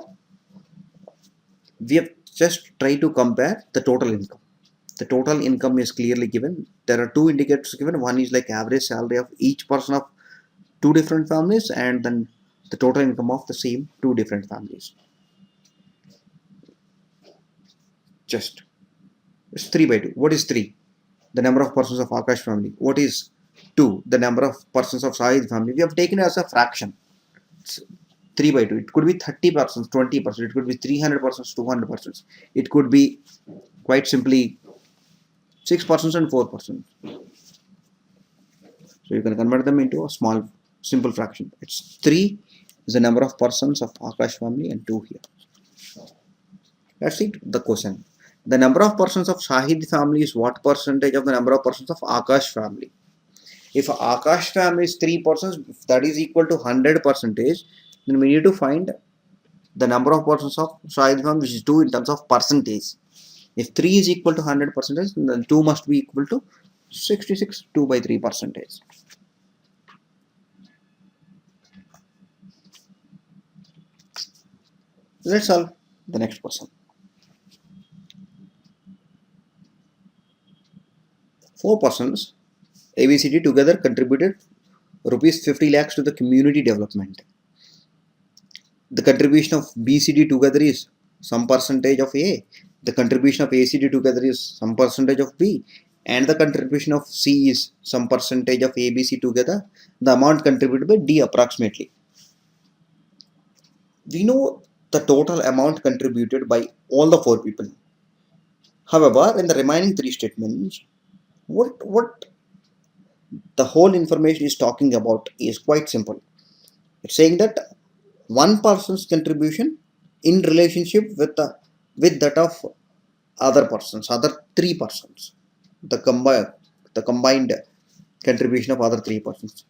We have just tried to compare the total income. The total income is clearly given. There are two indicators given. One is like average salary of each person of two different families, and then the total income of the same two different families. Just it's 3 by 2. What is 3? The number of persons of Akash family. What is 2? The number of persons of Sahid family. We have taken it as a fraction. It's 3 by 2. It could be 30 persons, 20 persons. It could be 300 persons, 200 persons. It could be quite simply 6 persons and 4 persons. So you can convert them into a small, simple fraction. It's 3 is the number of persons of Akash family and 2 here. Let's see the question. The number of persons of Shahid family is what percentage of the number of persons of Akash family? If Akash family is 3 persons, if that is equal to 100 percentage, then we need to find the number of persons of Shahid family, which is 2 in terms of percentage. If 3 is equal to 100 percentage, then 2 must be equal to 66, 2 by 3 percentage. Let's solve the next question. 4 persons ABCD together contributed rupees 50 lakhs to the community development. The contribution of BCD together is some percentage of A. The contribution of ACD together is some percentage of B. And the contribution of C is some percentage of ABC together. The amount contributed by D approximately. We know the total amount contributed by all the 4 people. However, in the remaining 3 statements, what the whole information is talking about is quite simple. It's saying that one person's contribution in relationship with that of other persons, other 3 persons, the combined contribution of other 3 persons.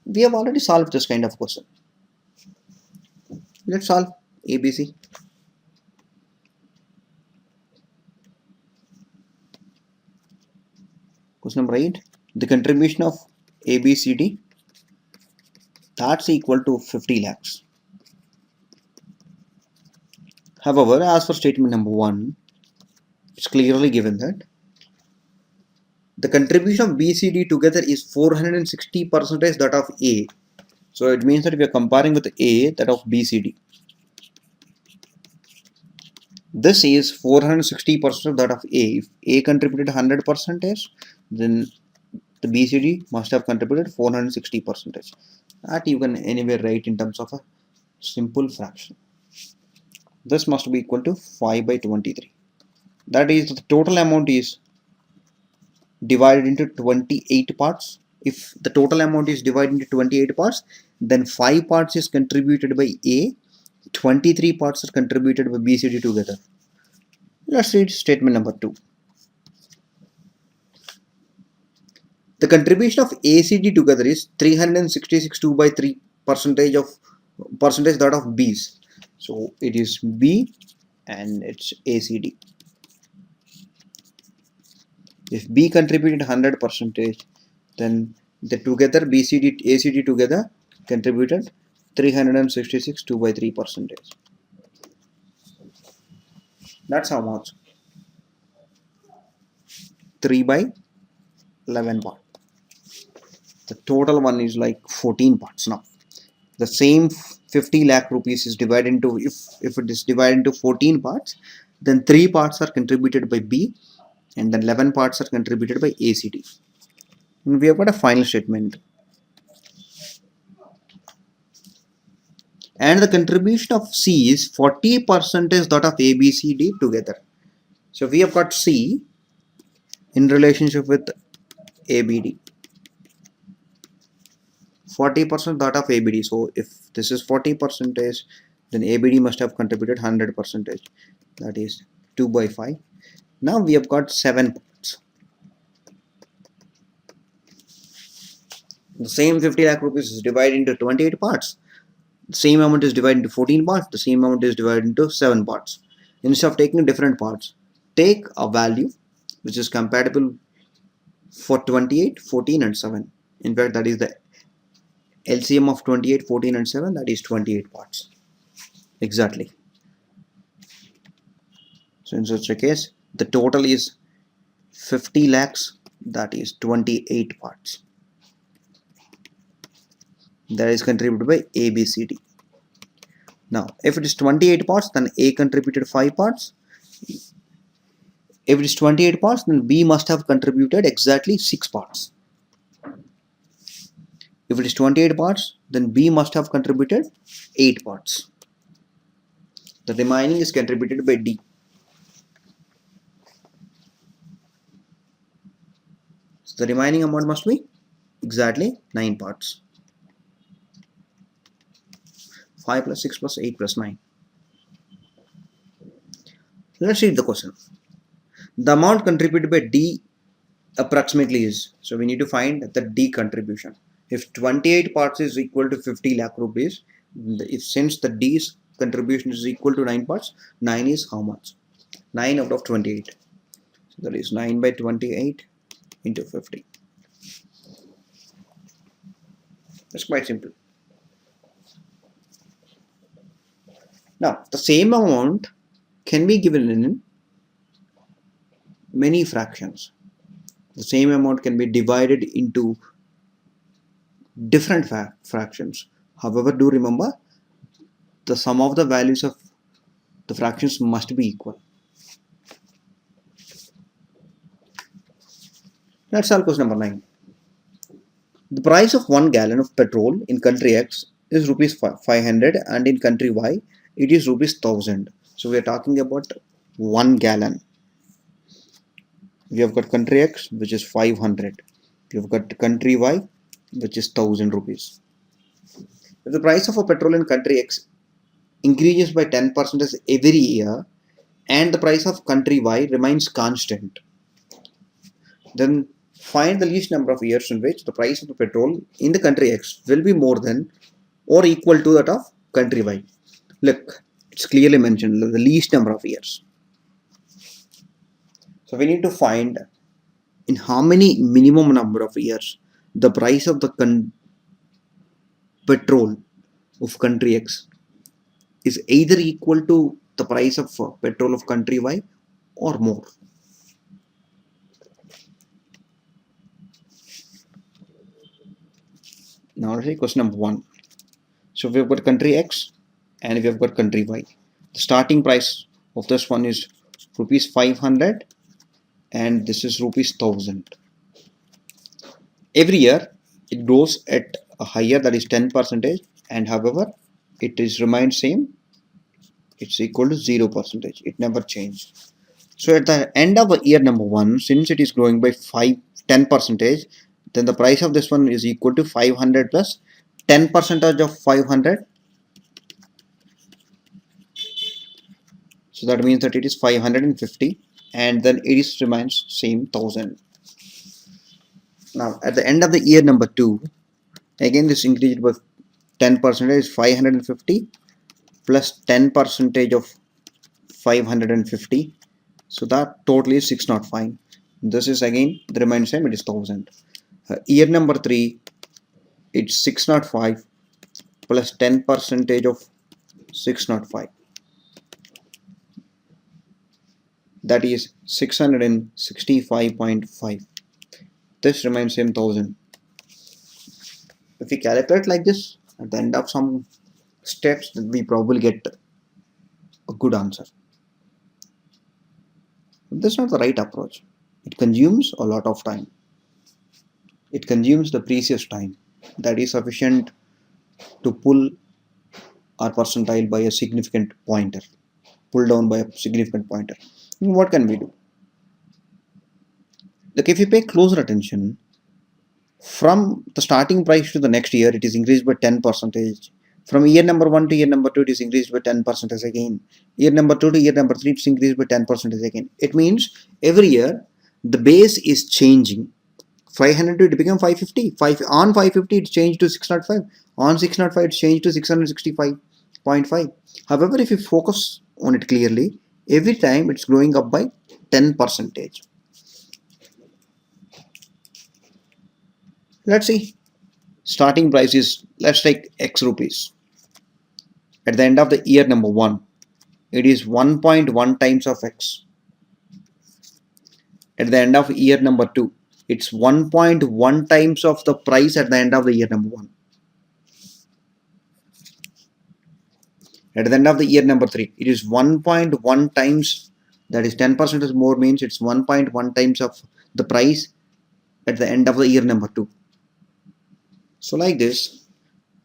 We have already solved this kind of question. Let's solve ABC. Question number 8. The contribution of ABCD, that's equal to 50 lakhs. However, as for statement number 1, it's clearly given that the contribution of BCD together is 460 percentage that of A. So it means that we are comparing with A, that of BCD. This is 460% that of A. If A contributed 100 percentage, then the BCD must have contributed 460 percentage. That you can anyway write in terms of a simple fraction. This must be equal to 5 by 23. That is, the total amount is divided into 28 parts. If the total amount is divided into 28 parts, then 5 parts is contributed by A, 23 parts are contributed by BCD together. Let's read statement number 2. The contribution of ACD together is 366 2 by 3 percentage that of B's. So it is B and it's ACD. If B contributed 100 percentage, then the together BCD ACD together contributed 366 2 by 3 percentage. That's how much? 3 by 11 part. The total one is like 14 parts now. The same 50 lakh rupees is divided into, if it is divided into 14 parts, then 3 parts are contributed by B and then 11 parts are contributed by ACD. And we have got a final statement. And the contribution of C is 40% that of ABCD together. So we have got C in relationship with ABD. 40% that of ABD. So if this is 40%, then ABD must have contributed 100%, that is 2 by 5. Now we have got 7 parts. The same 50 lakh rupees is divided into 28 parts. The same amount is divided into 14 parts. The same amount is divided into 7 parts. Instead of taking different parts, take a value which is compatible for 28, 14 and 7. In fact, that is the LCM of 28, 14 and 7, that is 28 parts. Exactly. So in such a case, the total is 50 lakhs, that is 28 parts. That is contributed by A, B, C, D. Now, if it is 28 parts, then A contributed 5 parts. If it is 28 parts, then B must have contributed exactly 6 parts. If it is 28 parts, then B must have contributed 8 parts. The remaining is contributed by D. So the remaining amount must be exactly 9 parts. 5 plus 6 plus 8 plus 9. Let's read the question. The amount contributed by D approximately is, so we need to find the D contribution. If 28 parts is equal to 50 lakh rupees, since the D's contribution is equal to 9 parts, 9 is how much? 9 out of 28. So that is 9 by 28 into 50. That's quite simple. Now, the same amount can be given in many fractions. The same amount can be divided into different fractions. However, do remember, the sum of the values of the fractions must be equal. Let's solve question number 9. The price of 1 gallon of petrol in country X is rupees 500 and in country Y it is rupees 1000. So we are talking about 1 gallon. We have got country X which is 500. We have got country Y which is 1000 rupees. If the price of a petrol in country X increases by 10% every year and the price of country Y remains constant, then find the least number of years in which the price of the petrol in the country X will be more than or equal to that of country Y. Look, it's clearly mentioned the least number of years. So we need to find in how many minimum number of years the price of the petrol of country X is either equal to the price of petrol of country Y or more. Now let's see question number 1. So we have got country X and we have got country Y. The starting price of this one is rupees 500 and this is rupees 1000. Every year it grows at a higher, that is 10%, and however it is remained same, it's equal to 0%. It never changed. So at the end of year number 1, since it is growing by 10%, then the price of this one is equal to 500 plus 10% of 500. So that means that it is 550 and then it is remains same 1000. Now at the end of the year number 2, again this increased by 10%, is 550 plus 10% of 550. So that total is 605. This is again the remains same, it is 1000. Year number 3, it's 605 plus 10% of 605. That is 665.5. This remains same 1000. If we calculate like this, at the end of some steps, we probably get a good answer. This is not the right approach. It consumes a lot of time. It consumes the precious time that is sufficient to pull our percentile by a significant pointer, pull down by a significant pointer. What can we do? Like if you pay closer attention, from the starting price to the next year, it is increased by 10%. From year number 1 to year number 2, it is increased by 10% again. Year number 2 to year number 3, it's increased by 10% again. It means every year the base is changing. 500 it became 550. On 550 it changed to 605. On 605 it changed to 665.5. However, if you focus on it clearly, every time it's growing up by 10%. Let's see. Starting price is, let's take X rupees. At the end of the year number 1, it is 1.1 times of X. At the end of year number 2, it's 1.1 times of the price at the end of the year number 1. At the end of the year number 3, it is 1.1 times, that is 10% is more, means it's 1.1 times of the price at the end of the year number 2. So like this,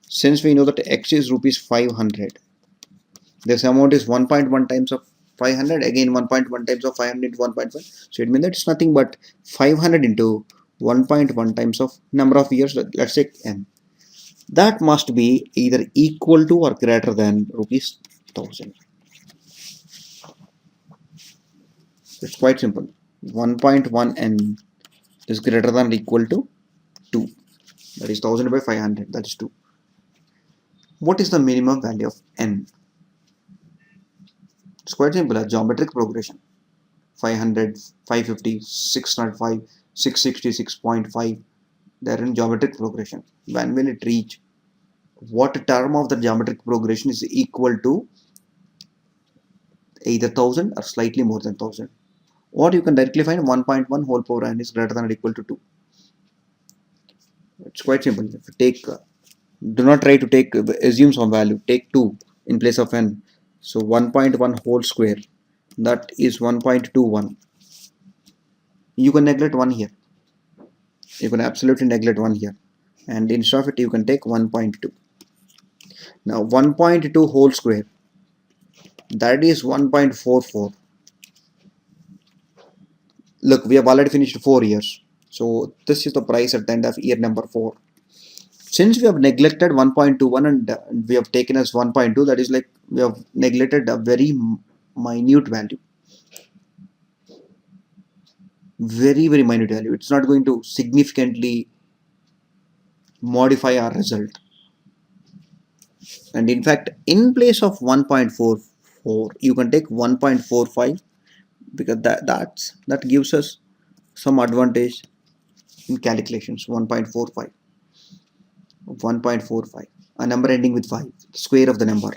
since we know that X is rupees 500, this amount is 1.1 times of 500, again 1.1 times of 500 into 1.1. So it means that it's nothing but 500 into 1.1 times of number of years, let's say n. That must be either equal to or greater than rupees 1000. It's quite simple. 1.1 n is greater than or equal to 2. That is 1000 by 500. That is 2. What is the minimum value of n? It's quite simple. A geometric progression. 500, 550, 605, 666.5. They are in geometric progression. When will it reach? What term of the geometric progression is equal to either 1000 or slightly more than 1000? Or you can directly find 1.1 whole power n is greater than or equal to 2. It's quite simple. If you take, do not try to take, assume some value. Take 2 in place of n. So 1.1 whole square, that is 1.21. You can neglect 1 here. You can absolutely neglect 1 here. And instead of it, you can take 1.2. Now 1.2 whole square, that is 1.44. Look, we have already finished 4 years. So this is the price at the end of year number 4. Since we have neglected 1.21 and we have taken as 1.2, that is like we have neglected a very minute value. Very minute value. It's not going to significantly modify our result. And in fact, in place of 1.44, you can take 1.45, because that gives us some advantage in calculations. 1.45, a number ending with 5, square of the number.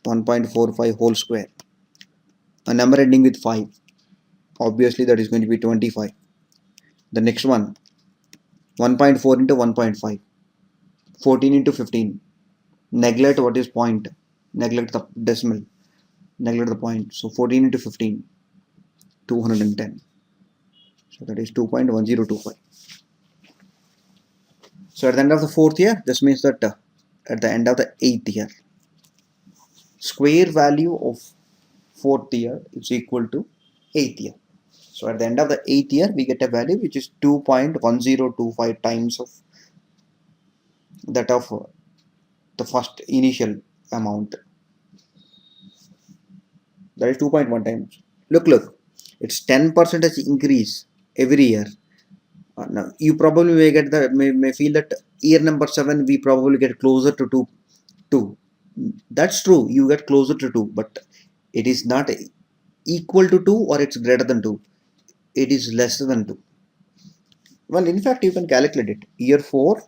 1.45 whole square, a number ending with 5, obviously that is going to be 25. The next one, 1.4 into 1.5, 14 into 15. Neglect what is point, neglect the decimal, neglect the point. So 14 into 15, 210. So that is 2.1025. So at the end of the 4th year, this means that at the end of the 8th year, square value of 4th year is equal to 8th year. So at the end of the 8th year, we get a value which is 2.1025 times of that of the first initial amount. That is 2.1 times. Look, it's 10% increase every year. Now you probably may get the may feel that year number 7 we probably get closer to 2. That's true, you get closer to 2, but it is not equal to 2 or it's greater than 2. It is less than 2. Well, in fact, you can calculate it. Year 4,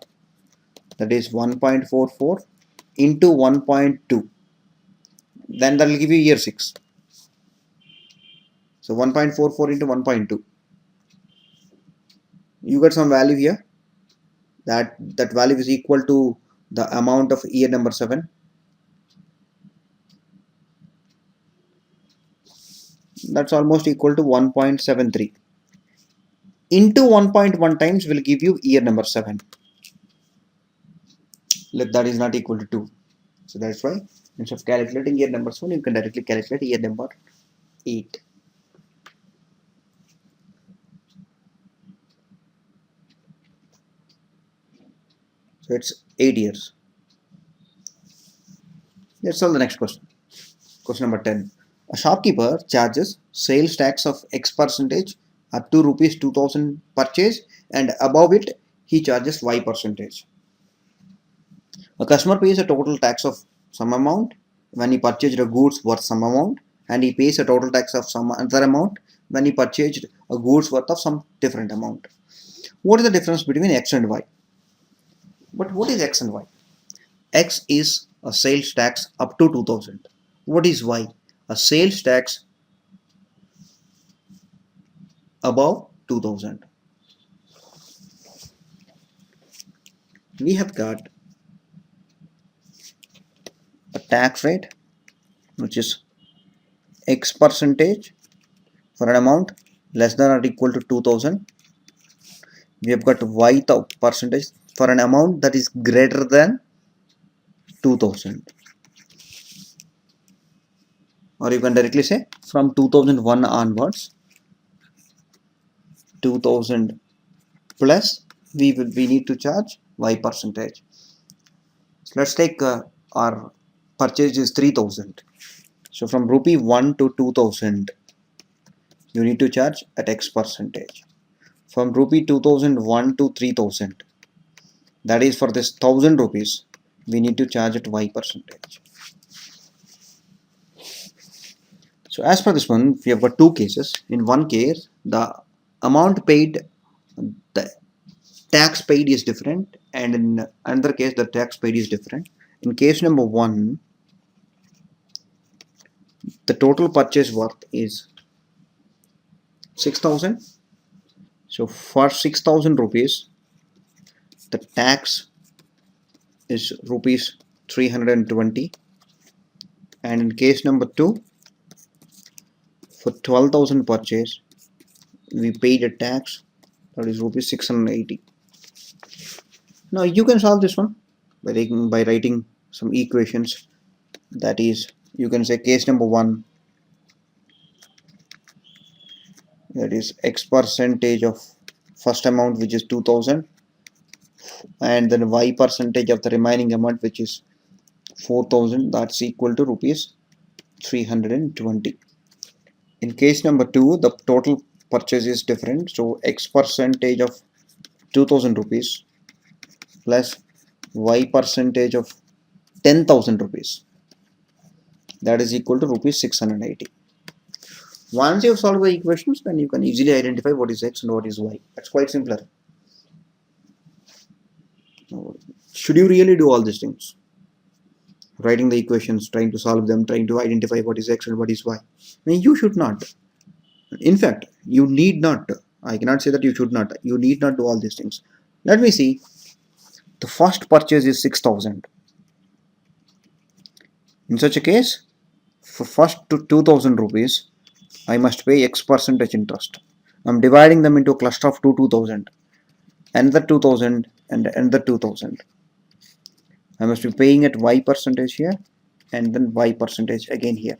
that is 1.44 into 1.2. Then that will give you year 6. So 1.44 into 1.2. You get some value here. That value is equal to the amount of year number 7. That's almost equal to 1.73. Into 1.1 times will give you year number 7. Look, that is not equal to 2. So that's why instead of calculating year number 7, you can directly calculate year number 8. So it's 8 years. Let's solve the next question. Question number 10. A shopkeeper charges sales tax of X percentage up to rupees 2000 purchase, and above it he charges Y percentage. A customer pays a total tax of some amount when he purchased a goods worth some amount, and he pays a total tax of some other amount when he purchased a goods worth of some different amount. What is the difference between X and Y? But what is X and Y? X is a sales tax up to 2000. What is Y? A sales tax above 2000. We have got a tax rate which is X percentage for an amount less than or equal to 2000. We have got Y percentage for an amount that is greater than 2000. Or you can directly say from 2001 onwards, 2000 plus we need to charge Y percentage. So let's take our purchase is 3000. So from rupee 1 to 2000 you need to charge at X percentage. From rupee 2001 to 3000, that is for this 1000 rupees, we need to charge at Y percentage. So as per this one, we have got two cases. In one case, the amount paid, the tax paid is different, and in another case, the tax paid is different. In case number 1, the total purchase worth is 6000. So for 6000 rupees, the tax is rupees 320. And in case number 2, for 12,000 purchase, we paid a tax that is rupees 680. Now you can solve this one by writing some equations. That is, you can say case number 1, that is X percentage of first amount which is 2000, and then Y percentage of the remaining amount which is 4000, that's equal to rupees 320. In case number 2, the total purchase is different, so X percentage of 2000 rupees plus Y percentage of 10,000 rupees, that is equal to rupees 680. Once you have solved the equations, then you can easily identify what is X and what is Y. That's quite simpler. Should you really do all these things? Writing the equations, trying to solve them, trying to identify what is X and what is Y. I mean, you should not. In fact, you need not. I cannot say that you should not. You need not do all these things. Let me see. The first purchase is 6000. In such a case, for first 2000 rupees, I must pay X percentage interest. I'm dividing them into a cluster of 2000. Another 2000 and another 2000. I must be paying at Y percentage here and then Y percentage again here.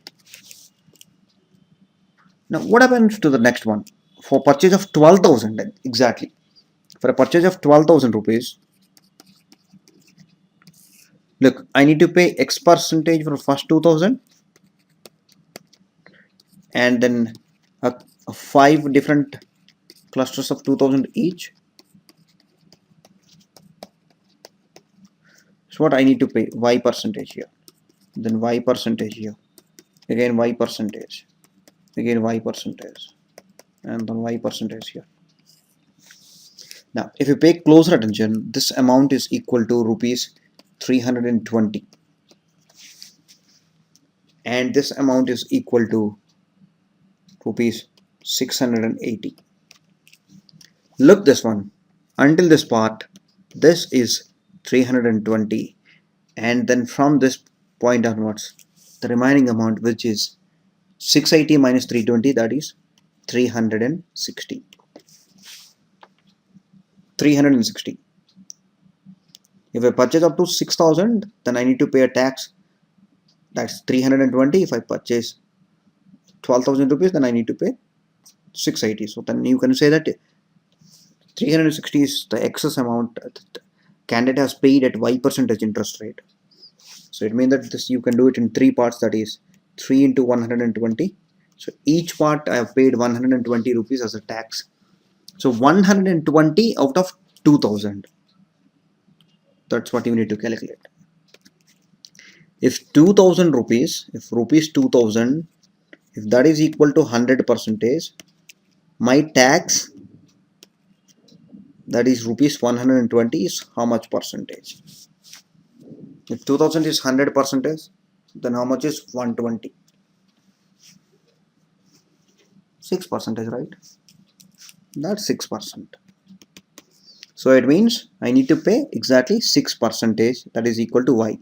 Now what happens to the next one? For purchase of 12,000 exactly. For a purchase of 12,000 rupees, look, I need to pay X percentage for first 2000 and then 5 different clusters of 2000 each. So what I need to pay? Y percentage here, then Y percentage here, again Y percentage, again Y percentage, and then Y percentage here. Now if you pay closer attention, this amount is equal to rupees 320 and this amount is equal to rupees 680. Look this one, until this part, this is 320, and then from this point onwards, the remaining amount, which is 680 minus 320, that is 360. 360. If I purchase up to 6000, then I need to pay a tax, that's 320. If I purchase 12,000 rupees, then I need to pay 680. So then you can say that 360 is the excess amount candidate has paid at Y percentage interest rate. So it means that this you can do it in 3 parts, that is 3 into 120. So each part I have paid 120 rupees as a tax. So 120 out of 2000. That's what you need to calculate. If 2000 rupees, if rupees 2000, if that is equal to 100 percentage, my tax, that is rupees 120, is how much percentage? If 2000 is 100 percentage, then how much is 120? 6 percentage, right? That's 6%. So it means I need to pay exactly 6 percentage, that is equal to y.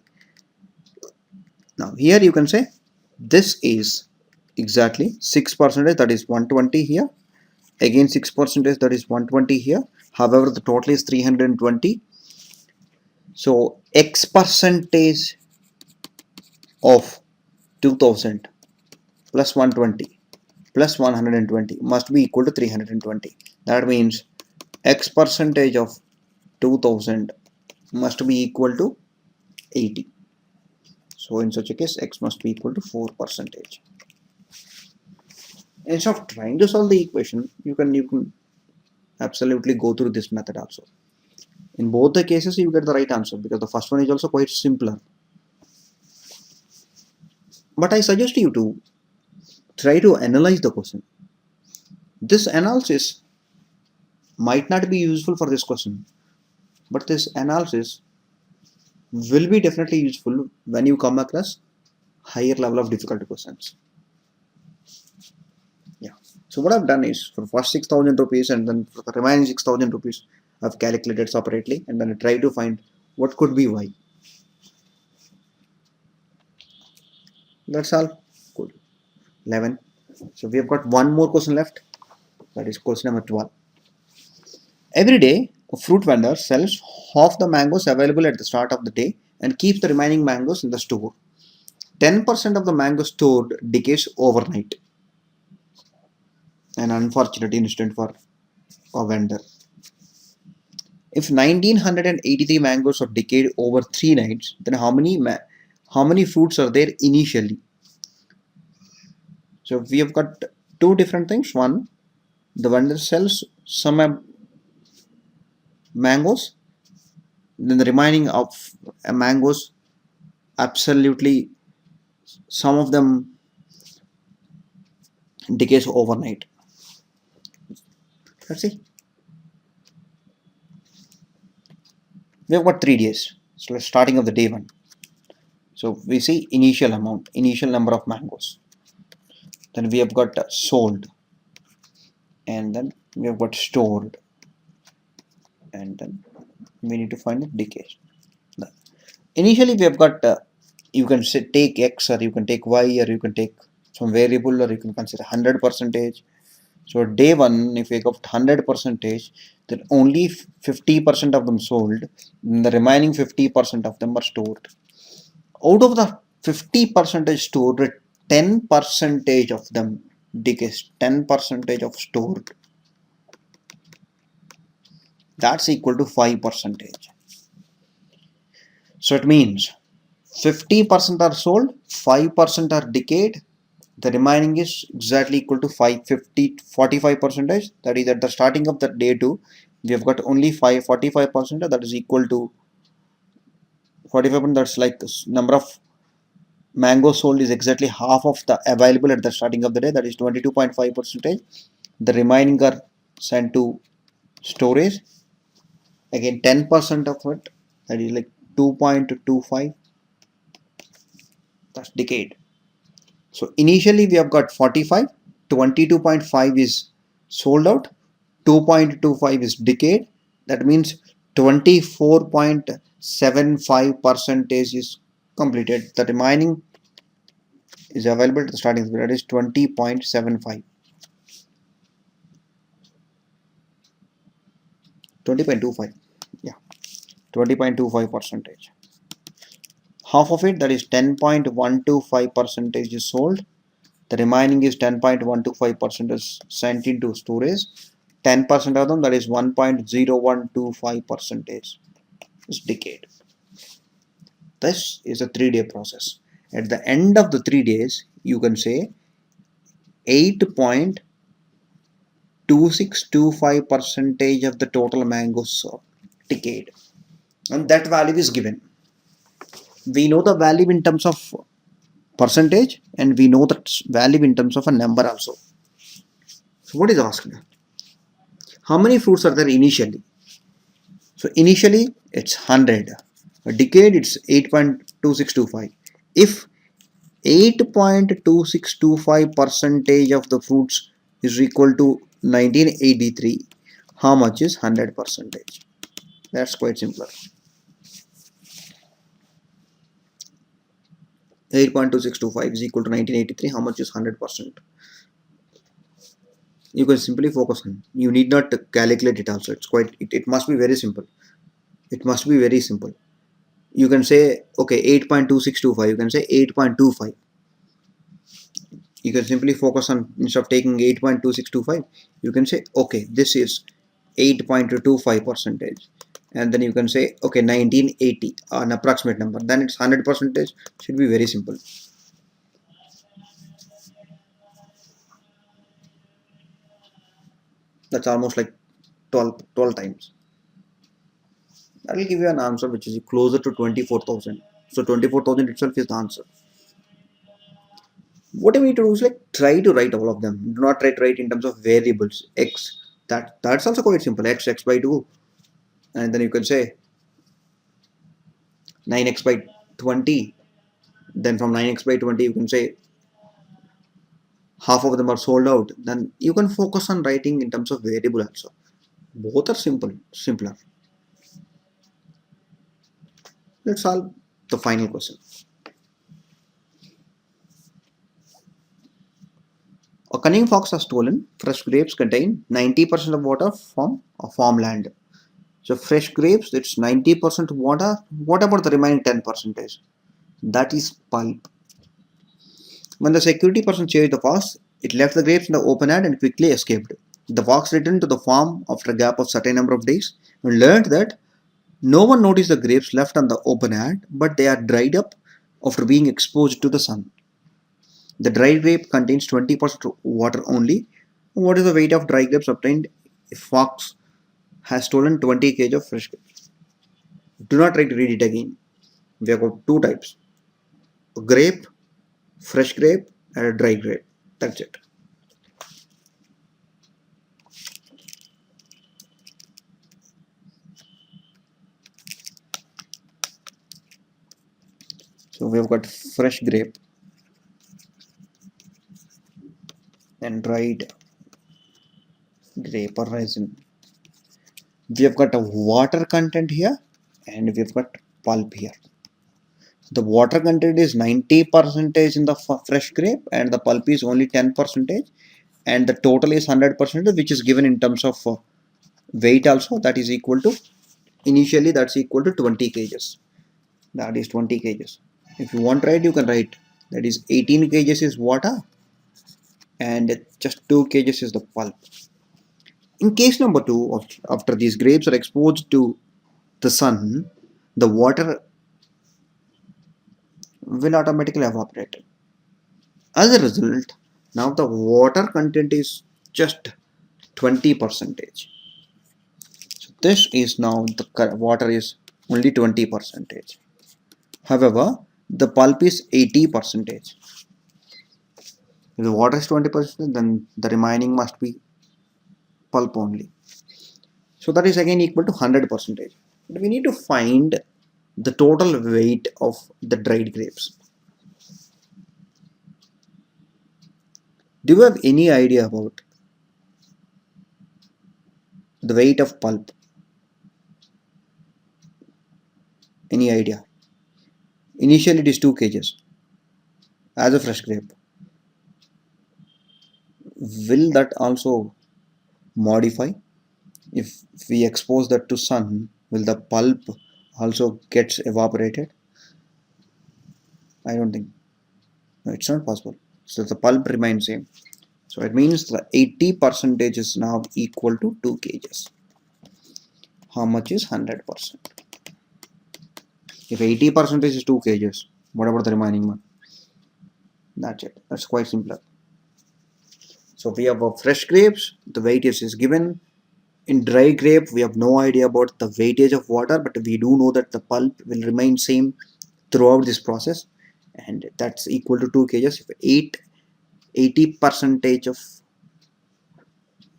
Now here you can say this is exactly 6 percentage, that is 120 here. Again 6 percentage, that is 120 here. However, the total is 320. So x percentage of 2000 plus 120 plus 120 must be equal to 320. That means x percentage of 2000 must be equal to 80. So in such a case, x must be equal to 4 percentage. Instead of trying to solve the equation, you can absolutely go through this method also. In both the cases, you get the right answer because the first one is also quite simpler. But I suggest you to try to analyze the question. This analysis might not be useful for this question, but this analysis will be definitely useful when you come across higher level of difficulty questions. Yeah. So what I've done is for first 6,000 rupees and then for the remaining 6,000 rupees, I've calculated separately and then I try to find what could be y. That's all. Good. 11. So we have got one more question left. That is question number 12. Every day, a fruit vendor sells half the mangoes available at the start of the day and keeps the remaining mangoes in the store. 10% of the mangoes stored decays overnight. An unfortunate incident for a vendor. If 1983 mangoes are decayed over 3 nights, then how many fruits are there initially? So we have got two different things. One, the vendor sells some mangoes, then the remaining of mangoes, absolutely some of them decays overnight. Let's see. We have got 3 days. So let's starting of the day 1. So we see initial amount, initial number of mangoes. Then we have got sold, and then we have got stored, and then we need to find the decay. Initially we have got you can say take x, or you can take y, or you can take some variable, or you can consider 100 percentage. So day 1, if we got 100 percentage, then only 50% of them sold, and the remaining 50% of them are stored. Out of the 50 percentage stored, 10 percentage of them decays. 10 percentage of stored, that's equal to 5 percentage. So it means 50% are sold, 5% are decayed, the remaining is exactly equal to 45 percentage. That is at the starting of the day 2, we have got only 45 percent, that is equal to 45%. That's like number of mango sold is exactly half of the available at the starting of the day, that is 22.5 percentage. The remaining are sent to storage, again 10% of it, that is like 2.25, that's decayed. So initially we have got 45, 22.5 is sold out, 2.25 is decayed. That means 24.75 percentage is completed. The remaining is available at the starting, that is 20.75. 20.25, yeah, 20.25 percentage. Half of it, that is 10.125 percentage is sold. The remaining is 10.125 percentage sent into storage. 10% of them, that is 1.0125 percentage is decayed. This is a 3-day process. At the end of the 3 days, you can say 8.2625 percentage of the total mangoes decayed, and that value is given. We know the value in terms of percentage, and we know that value in terms of a number also. So what is asked? How many fruits are there initially? So initially it's 100. A decade it's 8.2625. If 8.2625 percentage of the fruits is equal to 1983, how much is 100 percentage? That's quite simpler. 8.2625 is equal to 1983. How much is 100%? You can simply focus on. You need not calculate it also. It must be very simple. It must be very simple. You can say, okay, 8.2625. You can say 8.25. You can simply focus on, instead of taking 8.2625, you can say, okay, this is 8.25 percentage. And then you can say, okay, 1980, an approximate number. Then it's 100 percentage. Should be very simple. That's almost like 12 times. That will give you an answer which is closer to 24,000. So 24,000 itself is the answer. What we need to do is like try to write all of them. Do not try to write in terms of variables. X. That's also quite simple. X by 2. And then you can say 9x by 20. Then from 9x by 20 you can say half of them are sold out. Then you can focus on writing in terms of variable also. Both are simpler. Let's solve the final question. A cunning fox has stolen fresh grapes contain 90% of water from a farmland. So fresh grapes, it's 90% water. What about the remaining 10%? That is pulp. When the security person chased the fox, it left the grapes in the open air and quickly escaped. The fox returned to the farm after a gap of certain number of days and learned that no one noticed the grapes left on the open air, but they are dried up after being exposed to the sun. The dry grape contains 20% water only. What is the weight of dry grapes obtained if fox has stolen 20 kg of fresh grapes? Do not try to read it again. We have got two types: a grape, fresh grape, and a dry grape. That's it. So we have got fresh grape and dried grape or resin. We have got a water content here and we have got pulp here. The water content is 90% in the fresh grape and the pulp is only 10%, and the total is 100%, which is given in terms of weight also. That is equal to, initially that's equal to 20 kgs. That is 20 kgs. If you want to write, you can write that is 18 kgs is water and just 2 kgs is the pulp. In case number 2, after these grapes are exposed to the sun, the water will automatically evaporate. As a result, now the water content is just 20%. So this is now the water is only 20%. However, the pulp is 80%. If the water is 20%, then the remaining must be pulp only. So that is again equal to 100%. But we need to find the total weight of the dried grapes. Do you have any idea about the weight of pulp? Any idea? Initially it is 2 kgs as a fresh grape. Will that also modify? If we expose that to sun, will the pulp also gets evaporated? I don't think. No, it's not possible. So the pulp remains same. So it means the 80% is now equal to 2 kgs. How much is 100%? If 80% is 2 kgs, what about the remaining one? That's it. That's quite simpler. So we have fresh grapes, the weightage is given. In dry grape, we have no idea about the weightage of water, but we do know that the pulp will remain same throughout this process, and that's equal to 2 kgs. If 80 percentage of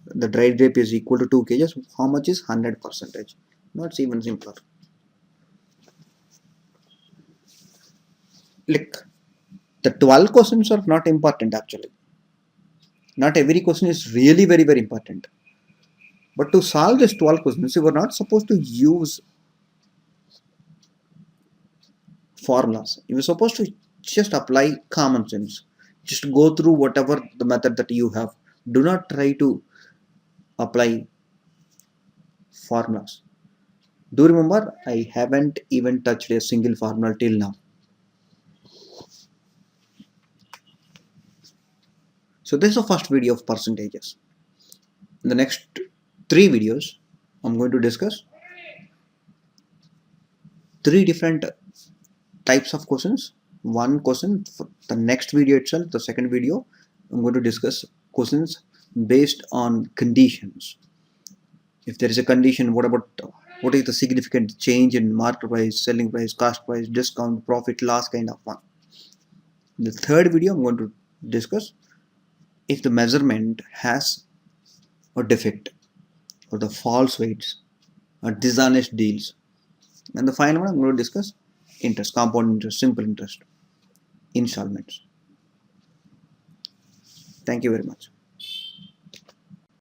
the dried grape is equal to 2 kgs, how much is 100 percentage? No, it's even simpler. Look, the 12 questions are not important actually. Not every question is really very important. But to solve this 12 questions, you were not supposed to use formulas. You were supposed to just apply common sense. Just go through whatever the method that you have. Do not try to apply formulas. Do remember, I haven't even touched a single formula till now. So this is the first video of percentages. In the next 3 videos, I'm going to discuss 3 different types of questions. One question for the next video itself, the second video, I'm going to discuss questions based on conditions. If there is a condition, what is the significant change in market price, selling price, cost price, discount, profit, loss kind of one. In the third video, I'm going to discuss if the measurement has a defect or the false weights or dishonest deals. And the final one, I'm going to discuss interest, compound interest, simple interest, installments. Thank you very much.